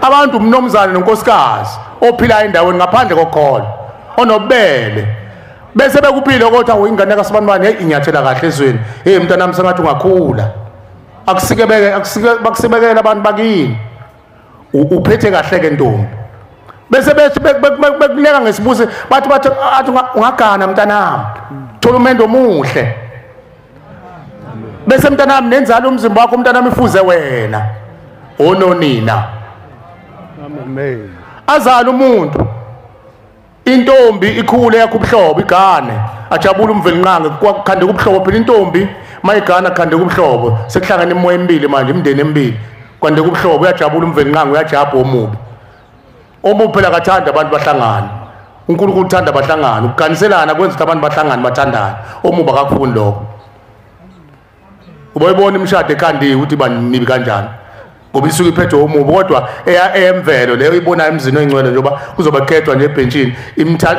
abantu umnomzana nonkosikazi ophila endaweni ngaphandle kokholo onobele bese bekuphile kodwa uyingane kaSibanibani hey inyathela kahle ezweni hey mntanami sengathi ungakhula bakusibekela abantu bakini uphethe kahle ke ntombi bese bekuleka ngesibuze bathi ungagana mntanami thola umendo omuhle bese mntanami nenzalo umzimba wakho mntanami ifuze wena ononina. Amen. Azala umuntu intombi ikhule yakho ubuhlobo igane ajabula umvelinqange kwakhande kubuhlobo phela intombi mayigana khande kubuhlobo sekuhlangana imoya emibili manje imndeni emibili kwande kubuhlobo uyajabula umvelinqange uyajabha omubi omubi phela kathanda abantu bahlangana uNkulunkulu uthanda bahlangana ukuganiselana kwenza ukuthi abantu bahlangane bathandane omubi akakufuni lokho uboyibona imishado ekhandiwe ukuthi banibi kanjani ngoba isuke iphethe omubi kodwa eyemvelo leyo ibona emzini oyingcwele njengoba kuzoba khethwa nje ebhenjini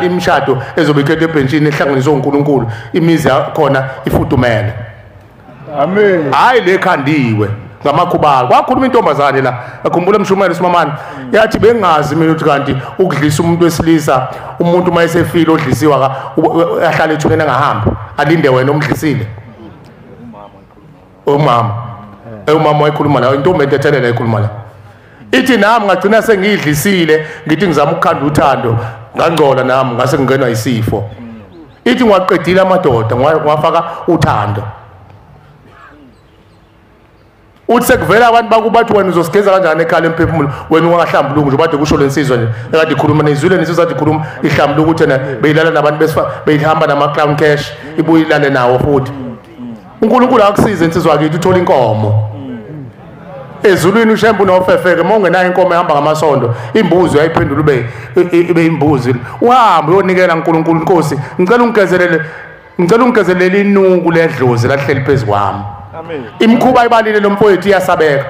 imishado ezobe ikhethwe ebhenjini ehlanganiswe uNkulunkulu imizi yakhona ifudumele. Amen. Hayi lekhandiwe ngamakhubalo kwakhuluma intombazane la akhumbula umshumela uSimamani yathi bengazi mina ukuthi kanti ukudlisa umuntu wesilisa umuntu mayesefile odlisiwa ahlala ethuneni angahamba alinde wena omdlisile umama wayikhuluma la intombi entethelela ekhuluma la ithi nami ngagcina sengidlisile ngithi ngizama ukukhanda uthando ngangcola nami ngase ngingenwa isifo ithi ngiwaqedile amadoda ngwafaka uthando uthi sekuvela abantu bakubathi wena uzosigeza kanjani ekhala emphefumulo wena ungahlambuluki nje bade kusho lensizwa nje ekade ikhuluma nezwile nesizwe zathi ikhuluma ihlambuluka ukuthi yena beyilala nabantu besifa beyihamba nama clown cash ibuye ilale nawo futhi uNkulunkulu akusize insizwa yakithi uthola inkomo ezulwini ushembu nofefeke mongenayo inkomo ehamba ngamasondo imbuzi uyayiphendula ube imbuzi uhambe uyonikela uNkulunkulu Nkosi ngicela ungezelele inuku ledlozi lahleli phezukwami amen imkhuba ibalile lomfowethu iyasabeka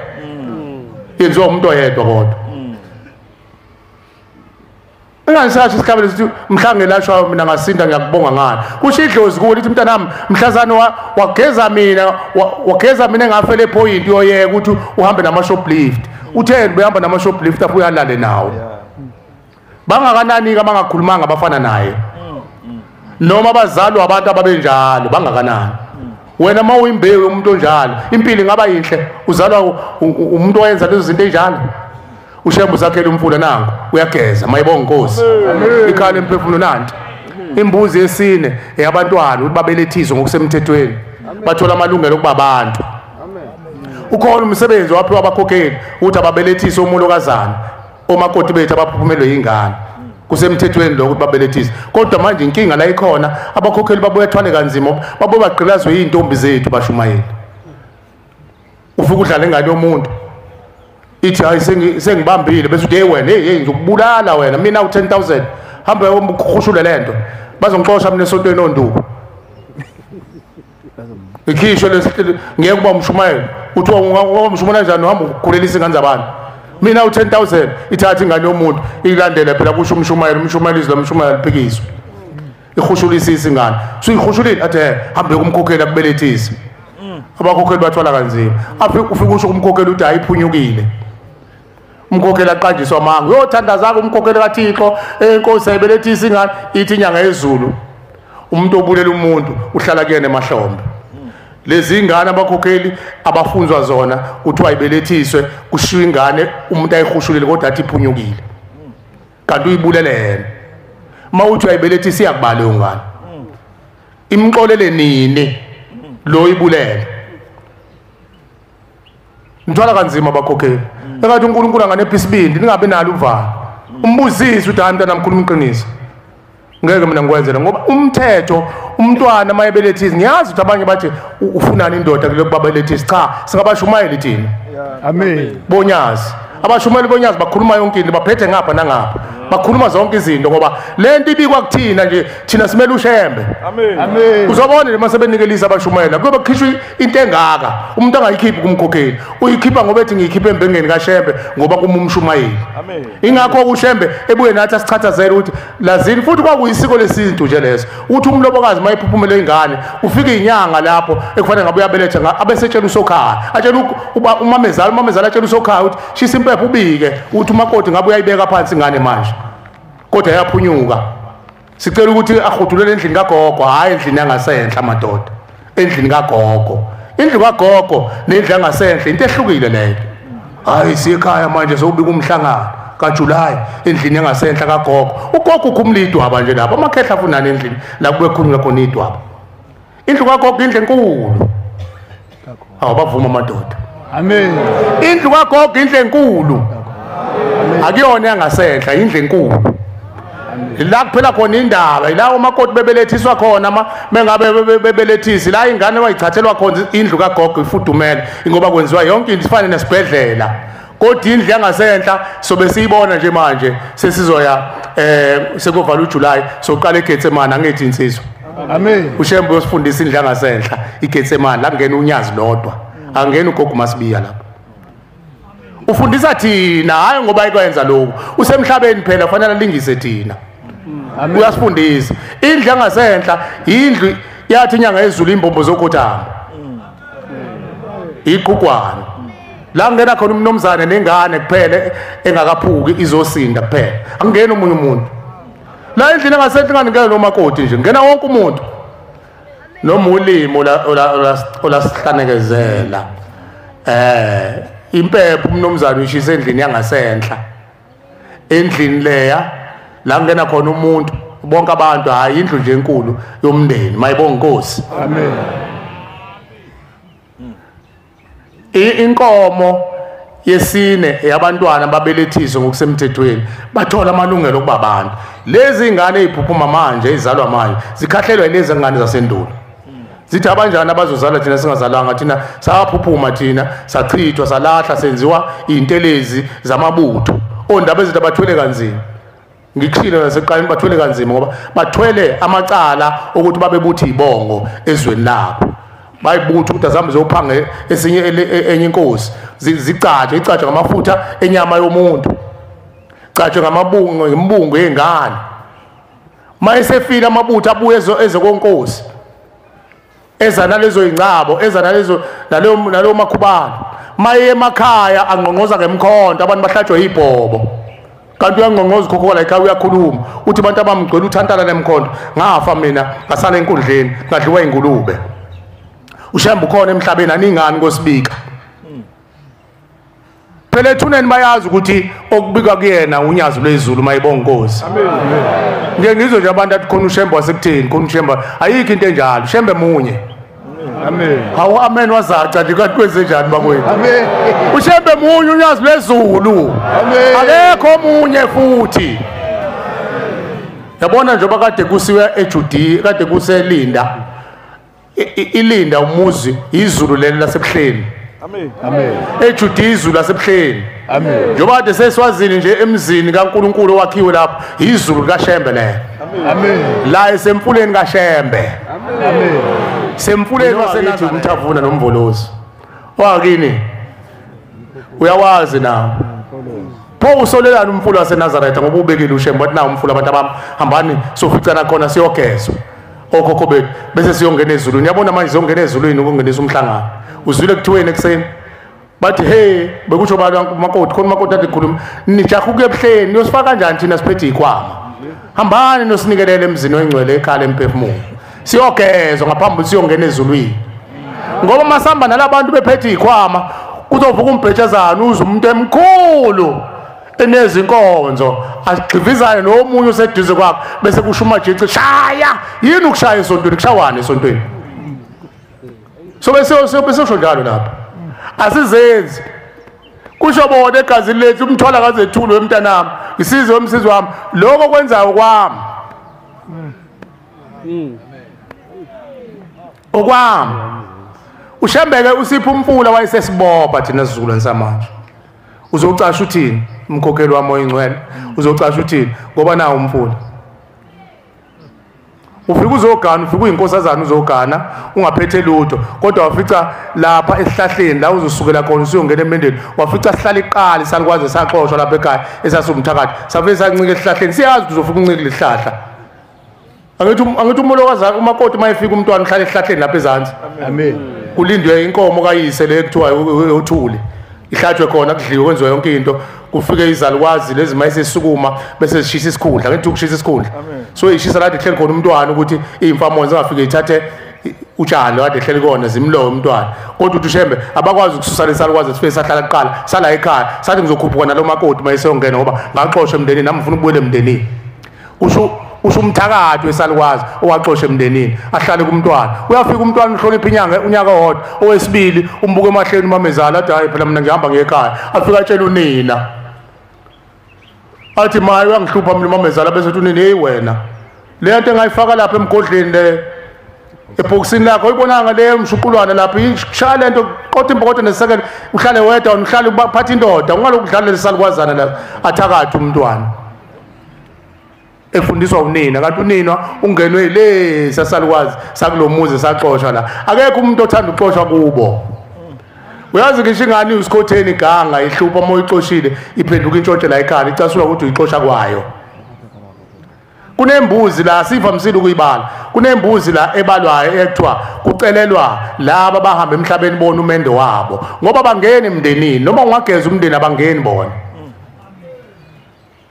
yenziwa umuntu oyedwa kodwa engashathi isikhabele sithi mhlangelashwa mina ngasinda ngiyakubonga ngani kusho idlozi kuwe lithi mntanami mhlazana wageza mina engafele epoint yoyeka ukuthi uhambe nama shoplift utheni behamba nama shoplift apho uyalale nawo bangakanani abangakhulumanga abafana naye noma abazali abantu ababenjalo bangakanani wena mawuyimbewu umuntu onjalo impilo ingaba yinhle uzalwa umuntu oyenza lezo zinto enjalo ushembu zakhela umfula nangu uyageza mayibonga Nkosi ikhala emphefumulo nanti imbuzi yesine eyabantwana ukuthi babelethiswe ngokusemthethweni bathola amalungelo okuba abantu ukhona umsebenzi waphiwa abakhokheli ukuthi ababelethiswe umolokazana omakoti bethu abaphuphumelwe yingane kusemthethweni lo ukuthi babelethise kodwa manje inkinga la ikhona abakhokheli babuye ethwale kanzima babuye bagqilazwe izintombi zethu bashumayeli ufika udlala engane yomuntu ithi hayi sengibambile bese uthi hey wena hey ngizokubulala wena mina u10000 hamba ukhushule lento bazongixosha mina esontweni onduku ikhishwe lesihlelo ngeke kuba umshumayeli uthi umshumayeli kanjani uhamba ukukhulelisa ingane zabantu mina u10000 ithatha ingane yomuntu ilandele phela kusho umshumayeli izolo umshumayeli phikiswe ihushulisisa ingane so ihushulile athi hambe kumkhokheli akubelethise abakhokheli bathwala kanzima ufika usho kumkhokheli uthi ayiphunyukile umkhokheli aqanjiswa manga uyothandaza umkhokheli kaThixo enkosi ayibelethisa ingane ithi inyanga yezulu umuntu obulela umuntu uhlala kuyena emahlombe lezi ingane abakhokheli abafunzwa zona kuthiwa ayibelethiswe kushiwa ingane umuntu ayihushulile kodwa athi iphunyukile kanti uyibulele yena mawuthi ayibelethisa iyakubala leyo ngane imxolele nini lo ibulele Nithwala kanzima abakhokheli ekathi uNkulunkulu anganepha isibindi ningabe nalo uvalo umbuzise ukuthi hayi mntana mkhuluma iqiniso ngeke mina ngikwenzela ngoba umthetho umntwana mayebelethisa ngiyazi ukuthi abanye bathi ufunani indoda kule kubabelethisa cha singabashumayeli thina amen bonyazi abashumayeli bonyazi bakhuluma yonke into baphethe ngapha nangapha bakhuluma zonke izinto ngoba lento ibikwa kuthina nje thina simele ushembe amen uzobona nje mase benikelisa abashumayela kube kukhishwa into engaka umuntu angayikhiphi kumkhokheli uyikhipha ngoba ethi ngiyikhiphe embengeni kaShembe ngoba kuma umshumayeli amen ingakho uShembe ebuye nathi asichathazele ukuthi lazini futhi kwakuyisiko lesintu nje leso uthi umlobokazi mayiphuphumele ingane ufika inyanga lapho ekufanele ngabe uyabeletha abesetshela usokhaya atshela umamezala atshela usokhaya ukuthi shisa impepho ubike uthi umakoti ngabe uyayibeka phansi ingane manje kodwa yaphunyuka sicela ukuthi ahudulele endlini kagogo hayi endlini yangasenhla amadoda endlini kagogo indlu kagogo nendlu yangasenhla into ehlukile leyo hayi sikhaya manje sowubika umhlangano kaJuly endlini yangasenhla kagogo ugogo ukhumlidwa nje lapha amakhehla afunana endlini la kube khuluma khona idwaba indlu kagogo indlu enkulu awabavuma amadoda amen indlu kagogo indlu enkulu akuyona yangasenhla indlu enkulu la kuphela khona indaba ila umakoti bebelethiswa khona mengabe bebelethisi la ingane wayichathelwa khona indlu kagogo ifudumele ngoba kwenziwa yonke into ifana nesibhedlela kodwa indlu yangasenhla sobe siyibona nje manje sesizoya sekuvala uJuly soqala eGetsemane angethi insizwa amen uShembe uyosifundisa indlu yangasenhla iGetsemane la kungena unyazi lodwa angena ugogo Masibiya lapha ufundisa thina hayi ngoba ayikwenza lokho usemhlabeni phela kufanele lingise thina uyasifundisa indlu yangasenhla indlu yathi inyanga yezulu imbombo zokuthamba iqhugwana la ngena khona umnomzane nengane kuphela engakaphuki izosinda kuphela angena umunye umuntu la endlini ngasenhlangano ngeke nomakoti nje ngena wonke umuntu noma ulimo olasihlanezela impepho umnomzane uyishisa endlini yangasenhla endlini leya la ngena khona umuntu bonke abantu hayi indlu nje enkulu yomndeni mayibonga inkosi amen inkomo yesine yabantwana babelethiswe ngokusemthethweni bathola amalungelo okuba abantu lezi ingane eziphuphuma manje ezizalwa manje zikhahlelwa lezi ngane zasendulo zithi abanjani abazozala thina singazalanga thina saphuphuma thina sachithwa salahla senziwa intelezi zamabutho ondaba ezithi bathwele kanzima ngikushilo naseqaleni bathwele kanzima ngoba bathwele amacala ukuthi babebuthi ibongo ezweni labo bayibutha ukuthi azambe zophanga esinye enye inkosi zicatshe icatshe ngamafutha enyama yomuntu catshe ngamabungu ngembungu yengane mayesefika amabutha abuye ezekonkosi eza nalezo ingcabo eza naleyo makhubalo maye emakhaya angqongqoza ngemkhonto abantu bahlatshwe ibhobo kanti uyangqongqoza khokhola ekhaya uyakhuluma uthi abantu abamgcwele uthantala nemkhonto ngafa mina ngasala enkundleni ngadliwa ingulube ushemba ukhona emhlabeni aningani ngosibika phela ethuneni bayazi ukuthi okubika kuyena unyazo lwezulu mayibonga inkosi amen ngeke ngizwe nje abantu athi khona ushemba wasekutheni khona ushemba ayikho into enjalo ushembe munye amen hawu amen wazaca nje kanti kwenze njani bakwethu amen ushembe munye unyazo lwezulu amen akekho omunye futhi yabona njengoba kade kusiwe eJudiya kade kuselinda ilinda umuzi izulu leli lasebuhleni amen amen eJudiya izulu lasebuhleni amen njengoba kade seswazini nje emzini kaNkuluNkulu owakhiwe lapha izulu likaShembe lelo amen la esemfuleni kaShembe amen semfuleni wasenathi umthavuna nomvolozi wakini uyawazi nawo pho usolelana umfula waseNazaretha ngoba ubekile uShembe wathi na umfula abantu abami hambani soficana khona siyogezwa okhokho bethu bese siyongena ezulwini yabona manje siyongena ezulwini ukungenisa umhlangano uzwile kuthiweni ekseni bathi hey bekusho abantu makoti khona makoti athi khuluma nijaha ukuya ebuhleni niyosifaka kanjani thina siphethe ikwama hambani nosinikelele emzini wengcwele ekhala emphefumulo siyogezwa ngaphambi siyongena ezulwini ngoba masamba nalabantu bephethe ikwama kuzovuka umbhejazana uze umuntu emkhulu enezinkonzo agxivizayo nomunye useduze kwakhe bese kusho umajici shaya yini ukushaya esontweni kushawane esontweni so bese njalo lapha asizenzi kusho bona egazini lethu umthwala kazethulo wemntanami isize wemsizi wami lokho kwenzayo kwami okwami uShembeke usipha umfula wayesesibopha thina sizukulwane samanje uzocasha uthini umkhokheli wami oyingcwele uzocasha uthini ngoba nawo umfula ufika uzogana ufika uyinkosazana uzogana ungaphethe lutho kodwa wafica lapha esihlahleni la uzosukela khona usiyongena emendeni wafica sihlala iqali salikwazi saxoshwa lapha ekhaya esasumthakathi safike sancike esihlahleni siyazi uzofika uncike lesihlahla angithi umolokazi umakoti mayefika umntwana uhlala esihlahleni lapha ezantsi amen kulindwe inkomo kayise le kuthiwa uthuli ihlatshwe khona kudliwe kwenziwe yonke into kufike izalukwazi lezi mayisesukuma bese zishisa isikhundla ngithi ukushisa isikhundla so ishisa la ehleli khona umntwana ukuthi imfamo zingafike ithathe utshani kade ehleli kona zimlowe umntwana kodwa uthi uShembe abakwazi ukususa lesalukwazi sifike sahlala kuqala sala ekhaya sathi ngizokhuphuka nalo makoti mayisongena ngoba ngaxoshwe emndenini nami ngifuna ukubuyela emndenini usho umthakathi wesalukwazi owaxoshwe emndenini ahlale kumntwana uyafika umntwana uhlonipha unyaka wodwa owesibili umbuke emahleni umamezala athi hayi phela mina ngihamba ngekhaya afika atshela unina athi maye uyangihlupha mina umamezala bese uthi unina hey wena le nto engayifaka lapha emgodleni le ebhokisini lakho uyibonanga le mshuqulwana lapha ishaya le nto kodwa imbokodo nesekele uhlale wedwa uhlale uphatha indoda ungalokhu udlala lesalukwazana la athakathi umntwana efundiswa unina kanti unina ungenwe le sasalukwazi sakulomuzi saxoshwa la akekho umuntu othanda uxoshwa kubo uyazi ngisho ingane usikhotheni iganga ihlupha uma uyixoshile iphenduka intshontshe la ekhaya icasula ukuthi uyixosha kwayo kunembuzi la sivamisile ukuyibala kunembuzi la ebalwayo ekuthiwa kucelelwa laba bahamba emhlabeni bona umende wabo ngoba bangeni emndenini noma ungageza umndeni abangeni bona.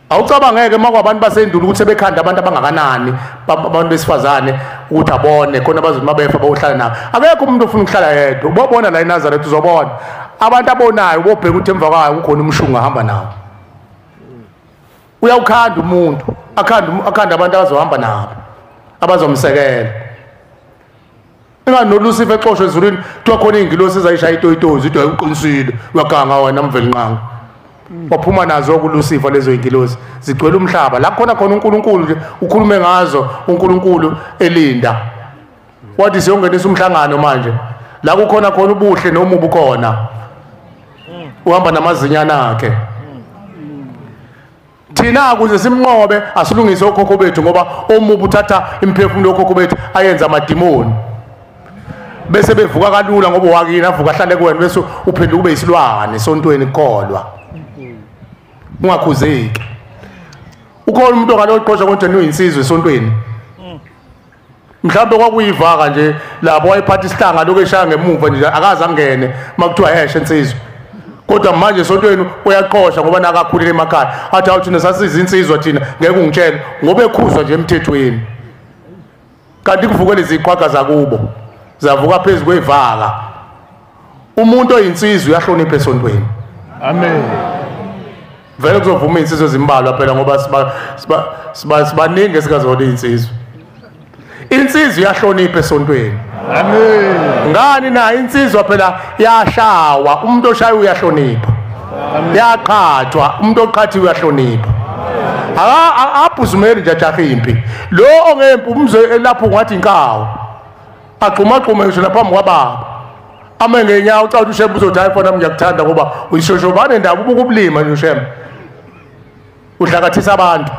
Awucabangeke makwabantu basendulo ukuthi sebekhanda abantu abangakanani abantu besifazane ukuthi abone khona bazothi mabefa bayohlala nabo. Akekho umuntu ofuna ukuhlala yedwa. Ubobona la eNazaretha uzobona abantu abonayo ubobheka ukuthi emva kwayo kukhona umshungu ahamba nawo. Uyawukhanda umuntu akhanda abantu abazohamba nabo abazomsekela. Inganolusifa exoshwe ezulwini kuthiwa khona ingilosi ezayishaya itoyitozi ithi uqinisile uyaganga wena mvelinqanga. Waphuma nazo kulusifa lezo ingilosi zigcwele umhlaba la khona uNkulunkulu nje ukhulume ngazo uNkulunkulu elinda. Wathi siyongenisa umhlangano manje la kukhona ubuhle nomubi khona. Uhamba namazinyana akhe. Thina ukuze simnqobe asilungise okhokho bethu ngoba omubi uthatha imphefumulo yokhokho bethu ayenza amadimoni. Bese bevuka kalula ngoba wakini avuka ahlale kuwena bese uphenduka ube isilwane esontweni kholwa. Ungakhuzeki. Ukhona umuntu okalo oqosha konke uyinsizwe esontweni. Mhlawumbe kwakuyivaka nje lapho wayephatha isihlanga lokho eshaya ngemuva nje akaze angene makuthiwa yeshe insizwe. Kodwa manje esontweni uyaqosha ngoba nakakhulile emakhaya. Athi awuthi nesasiza insizwa thina ngeke ungitshele ngoba ekhuzwa nje emthethweni. Kanti kuvuke lezi iqhwaga zakubo. Zavuka phezulu kwevaka. Umuntu oyinsizwe uyahlonipha esontweni. Amen. Vele kuzovuma insizwe zimbalwa phela ngoba sibaningi esikazona insizwe. Insizwe iyahlonipha esontweni. Amen. Ngani na insizwa phela yashawa umuntu oshaya uyahlonipha. Yaqhathwa umuntu oqhathiwe uyahlonipha. Abhuzumeli nje jahimpi. Lo ongempu umzwe lapho ngathi inkawu. Agxuma ngisho laphambi kwababa. Ame ngenyawo ucathi uShembe uzothi hayi fona ngiyakuthanda ngoba uyishoshobane ndaba ubuka ubulima nje uShembe. Uhlakathisa abantu.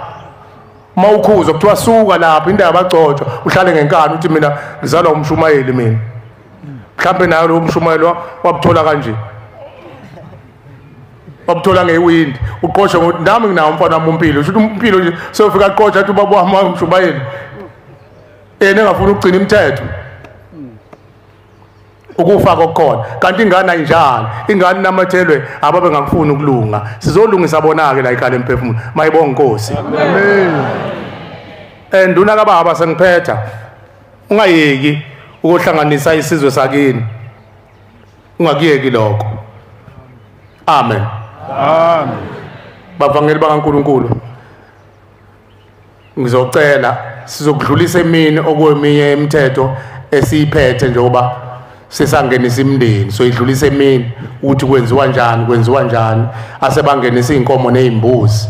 Mawukhuza kuthiwa suka lapha indaba bagcotshwa uhlale ngenkani uthi mina ngizalwa umshumayeli mina. Mhlambe nayo lo mshumayeli wabuthola kanje. Wabuthola ngewindi uqosha ngokuthi nami nginawo umfana wami umpilo. Usho umpilo nje sofika aqosha athi ubaba wami umshumayeli. Nengafuna ukugcina imithetho. Ukufa kokhona kanti ingane ayinjalo ingane namathelwe ababe ngakufuna ukulunga sizolungisa bonake la ikhala emphefumulo mayibonga Nkosi amen. Nduna kababa sengiphetha ungayeki ukuhlanganisa isizwe sakini ungakuyeki lokho amen amen. Bavangeli bakaNkulunkulu ngizocela sizokudlulisa emini okweminye imithetho esiyiphethe njengoba sesangenisa imndeni soyidlulisa emini ukuthi kwenziwa njani asebangenisa inkomo nezimbuzi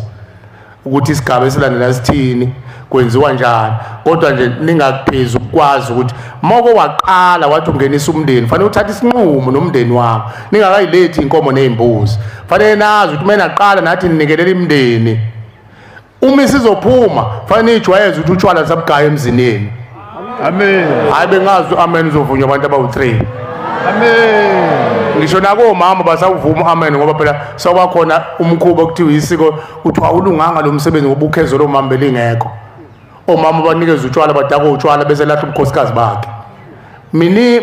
ukuthi isigaba esilandela sithini kwenziwa njani kodwa nje ningaphezulu ukwazi ukuthi moko waqala wathi ungenisa umndeni fanele uthathe isinqumo nomndeni wakho ningakayilethi inkomo nezimbuzi fanele nazi ukuthi mina aqala nathi ninikelela imndeni uma sizophuma fanele ijwayeze ukuthi utshwala sabugaya emzineni amen. Hayi bengazi amen uzovunywa abantu abawu3 amen. Ngisho nako mama basawuvuma amen ngoba phela sawubakhona umkhuba okuthiwa isiko uthi awulunganga lo msebenzi ngoba ukhezo lo mama belingekho. Omama banikeza utshwala badaka utshwala bese lahla ubukhosikazi bakhe.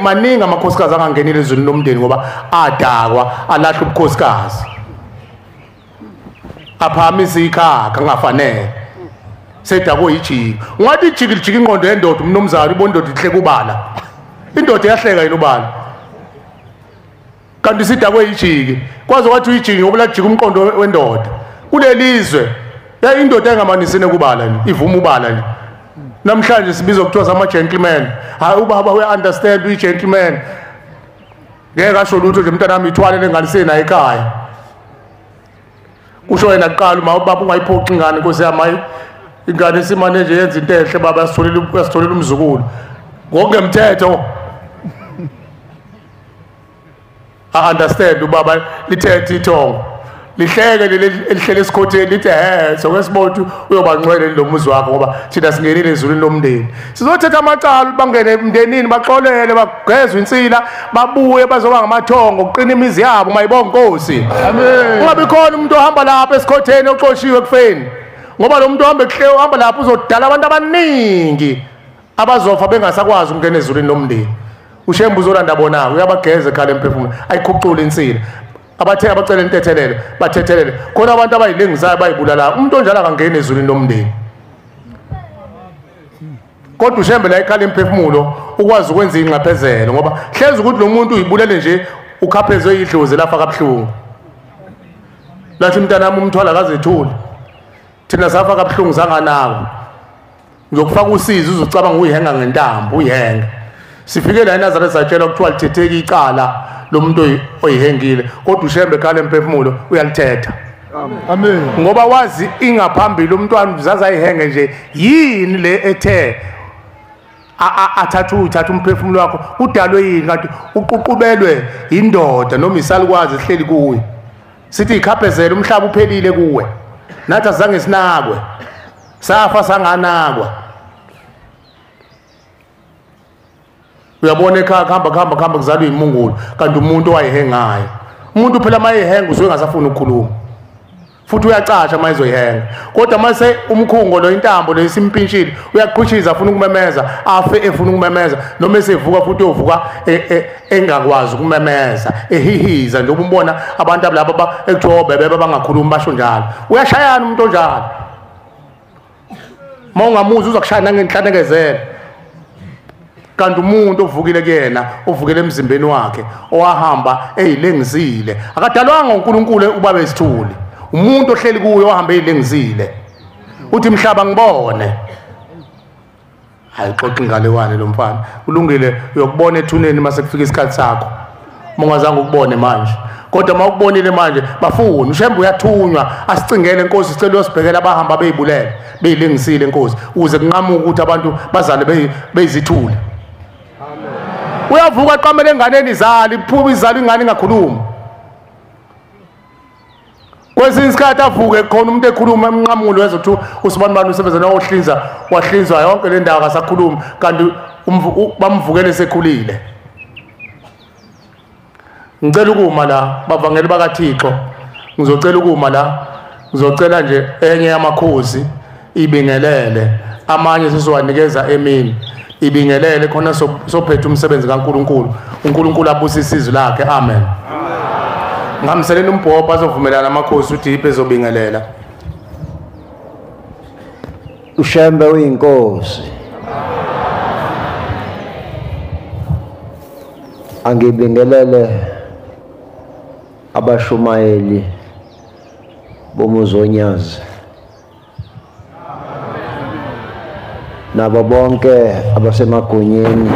Maningi amakhosikazi angangenile ezweni lomndeni ngoba adakwa alahla ubukhosikazi. Aphamisa ikhakha ngafanele. Sedako ijiki. Ungathi ijiki ingqondo yendoda umnomzana ibondoda ihle kubala. Indoda iyahleka yini ubala. Kanti sidakwe ijiki. Kwazi wathi ujiki ngoba la jiki umqondo wendoda. Kulelizwe ya indoda engamanisene kubala nje ivuma ubala nje. Namhlanje sibiza ukuthiwa sama gentleman. Hayi ubaba we understand we gentleman. Ngeke asho lutho nje mntana wami ithwale lenganiseni na ekhaya. Kusho yena kuqala uma ubaba ungayiphoqi ingane Nkosi yami ingane simane nje yenza into ehle baba yasitholela umzukulu ngokungemthetho understand ubaba lithethe ithongo lihleke lihlele esikhotheni lithi sokwesibothu uyobangcwele lo muzi wakho ngoba thina singenile ezulwini lomndeni sizothetha amacala bangene emndenini baxolele bagezwe insila babuye bazoba ngamathongo uqina imizi yabo mayibonga Nkosi amen. Ungabe khona umuntu ohamba lapha esikhotheni oxoshiwe kufeni ngoba lo muntu ohamba lapho uzodala abantu abaningi abazofa bengasakwazi ukungena ezulwini lomndeni ushembe uzolanda bona uyabageza ekhaya emphefumulo ayikhucula insila abathe abacela intethelelo bathethelele khona abantu abayilengisayo bayibulala umuntu onjalo akangena ezulwini lomndeni kodwa ushembe la ekhaya emphefumulo ukwazi ukwenza inqaphezelo ngoba hlezi ukuthi lo muntu uyibulele nje ukhaphezwe idlozi lafa kabuhlungu lathi mntanami umthwala akazethuli thina safa kabuhlungu zanganako ngizokufaka usizo uzocabanga uyihenga ngentambo uyihenga sifike la eNazaretha satshela ukuthiwa lithetheke icala lo muntu oyihengile kodwa ushembe ekhaya emphefumulo uyalithetha amen ngoba wazi ingaphambili umntwana uzaza ayihenge nje yini le ethe athatha umphefumulo wakho udalwe yini kanti uququbelwe indoda noma isalikwazi ehleli kuwe sithi ikhaphezela umhlaba uphelile kuwe nathi azange sinakwe safa sanganakwa uyabona ekhaya khamba kuzalwa imungulu kanti umuntu owayihengayo umuntu phela mayihenga usuke engasafuni ukukhuluma futhi uyacatsha mayizoyihenga kodwa mase umkhungo lo intambo lo isimpintshile uyaqhushiza afuna ukumemeza afe efuna ukumemeza noma esevuka futhi uyovuka engakwazi ukumemeza ehihiza nje umbona abantu abalabo ekuthiwa bebebe bangakhulumi basho njalo uyashayana umuntu onjalo mawungamuzi uzakushaya ngenhlandekezelo kanti umuntu ovukile kuyena ovukile emzimbeni wakhe owahamba eyilengisile akadalwanga uNkulunkulu ubabe isithuli umuntu ohleli kuye ohamba eyilengisile uthi mhlaba ngibone ayixoxa ingalewane lo mfana ulungile uyokubona ethuneni mase kufika isikhathi sakho mongazange ukubone manje kodwa mawukubonile manje bafuna ushembe uyathunywa asicingele inkosi sicela uyosibhekela abahamba beyibulela beyilengisile inkosi uze kunqamuka ukuthi abantu bazale beyizithule uyavuka aqamele enganeni izali iphuma izali ingane ingakhulumi kwesinye isikhathi avuke khona umuntu ekhuluma emnqamulo wezothi usibani usebenza nohlinza wahlinzwa yonke le ndawo akasakhulumi kanti bamvukele sekhulile ngicela ukuma la bavangeli bakaThixo ngizocela ukuma la ngizocela nje enye yamakhosi ibingelele amanye sizowanikeza emini ibingelele khona sophethe umsebenzi kaNkuluNkulu uNkulunkulu abusise izwi lakhe amen ngamseleni umbhobho azovumelana amakhosi uthi iphe ezobingelela ushembe uyinkosi angibingelele abashumayeli bomuzonyazi nabo bonke abasemagunyeni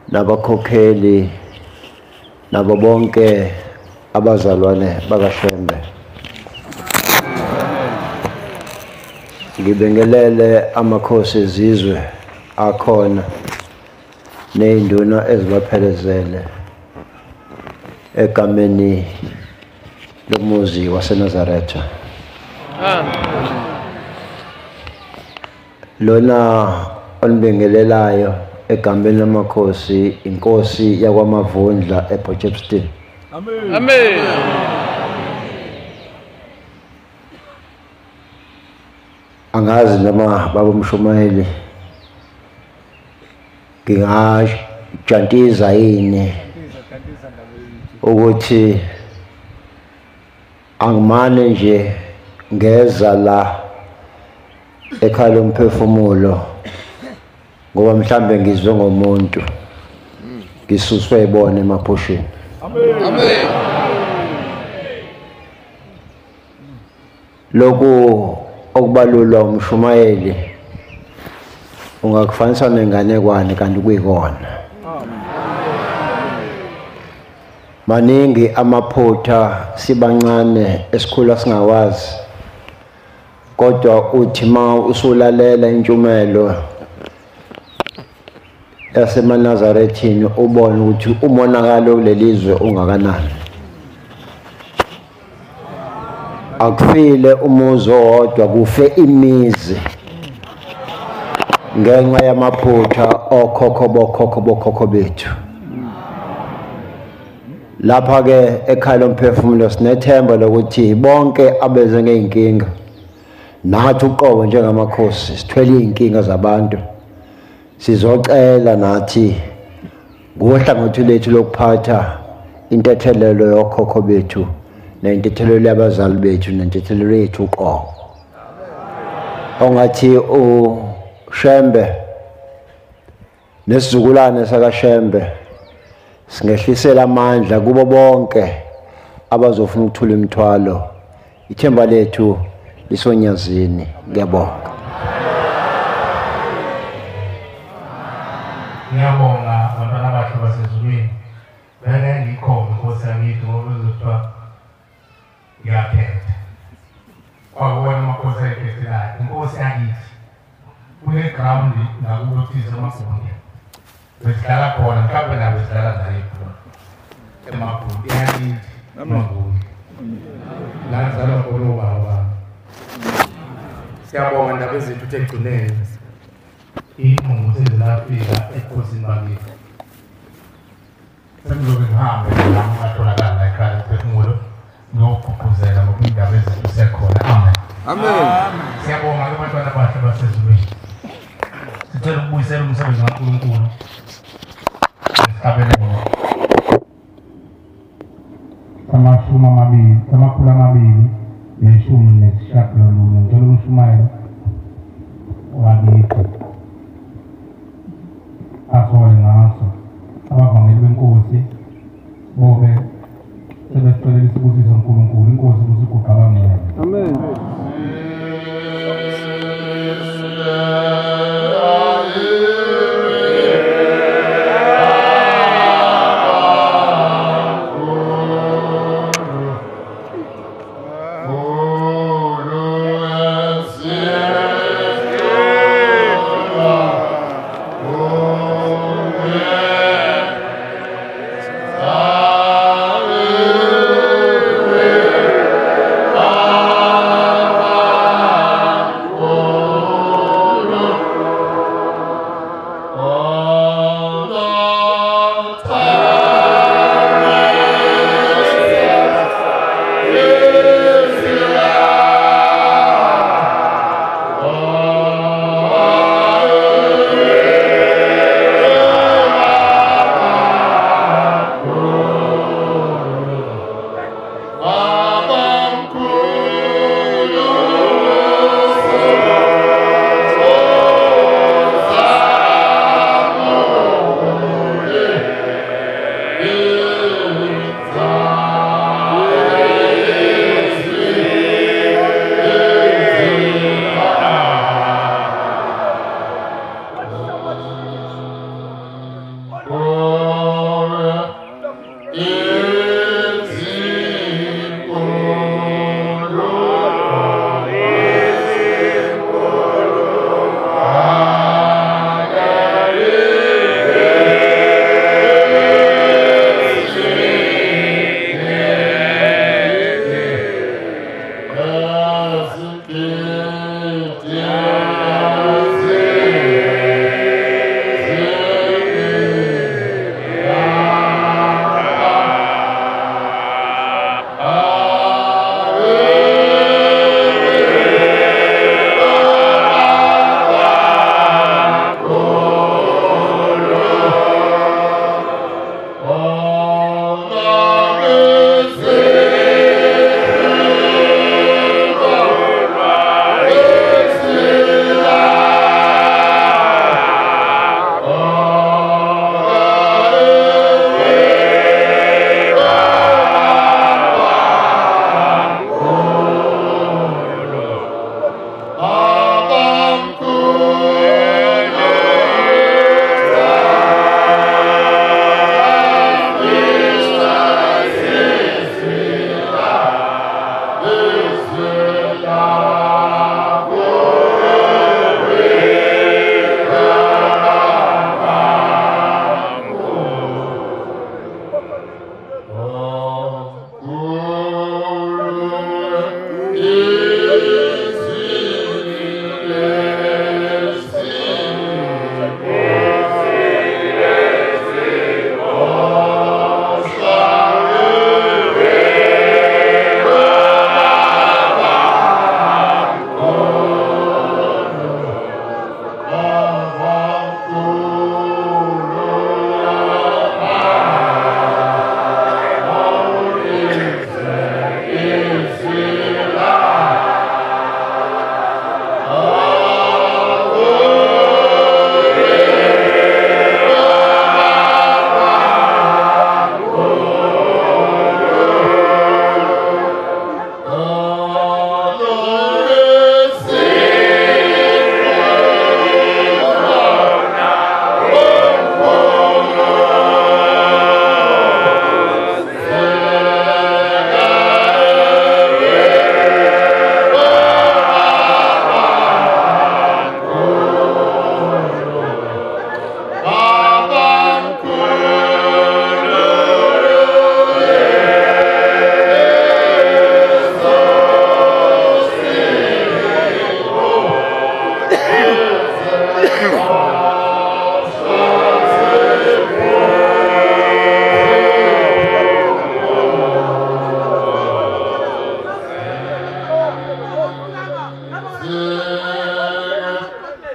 nabakhokheli nabo bonke abazalwane bakaShembe ngibingelele amakhosi ezizwe akhona neyinduna ezibaphelezele egameni lomuzi waseNazaretha lona onibingelelayo egameni lamakhosi inkosi yakwaMavundla ePotchefstroom amen amen angazi noma babomshumayeli ngingajantiza yini ukuthi angimane nje ngeza la ekhaya lomphefumulo ngoba mhlambe ngizwe ngomuntu ngisuswe ibone emaphosheni amen amen lokho okubalulwa umshumayeli ungakufanisa nenganekwane kanti kuyikona maningi amaphutha sibancane esikhula singawazi kodwa uthi ma usulalela intshumayelo yaseNazarethini ubone ukuthi umonakalo kulelizwe ungakanani akufile umuzi owodwa kufe imizi ngenxa yamaphutha okhokho bethu lapha ke ekhaya lomphefumulo sinethemba lokuthi bonke abeze ngeenkinga nathi uqobo njengamakhosi sithwele izinkinga zabantu sizocela nathi ngohlangothi lethu lokuphatha intethelelo yokhokho bethu nentethelelo yabazali bethu nentethelelo yethu uqobo ongathi uShembe nesizukulwane sakaShembe singehlisela amandla kubo bonke abazofuna ukuthula imithwalo ithemba lethu lisonyazini ngiyabonga. Ngiyabonga abantwana bakhe basezulwini beke ngikhombe Nkosi yakithi ngoba uzothiwa ngiyaphetha kwakuwena amakhosi ayikhethilayo Nkosi yakithi kune-ground ngakulothisa amagundi besidlala khona mhlawumbe nabo besidlala naye khona emagundi yakithi amagundi la ngizalwa khona ubaba bami. Siyabonga ndaba ezethu uthe egcineni inqubo sezilafika ekhosini bakithi sengizobe ngihambe nami ngatholakala la ekhaya ephefumulo ngiyogqugquzela ngoba indaba ezethu sekhona. Amen. Amen. Siyabonga abantwana bahle basezulwini sicela ukubuyisela umsebenzi kaNkulunkulu esigabeni amakhulu amabili neshumi nesishagalolunye ngicela umshumayelo wakithi ahole ngaso abavangeli benkosi bobe sebesicelela isibusiso uNkulunkulu inkosi kusiguqa abangcwele. Amen.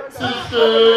Sister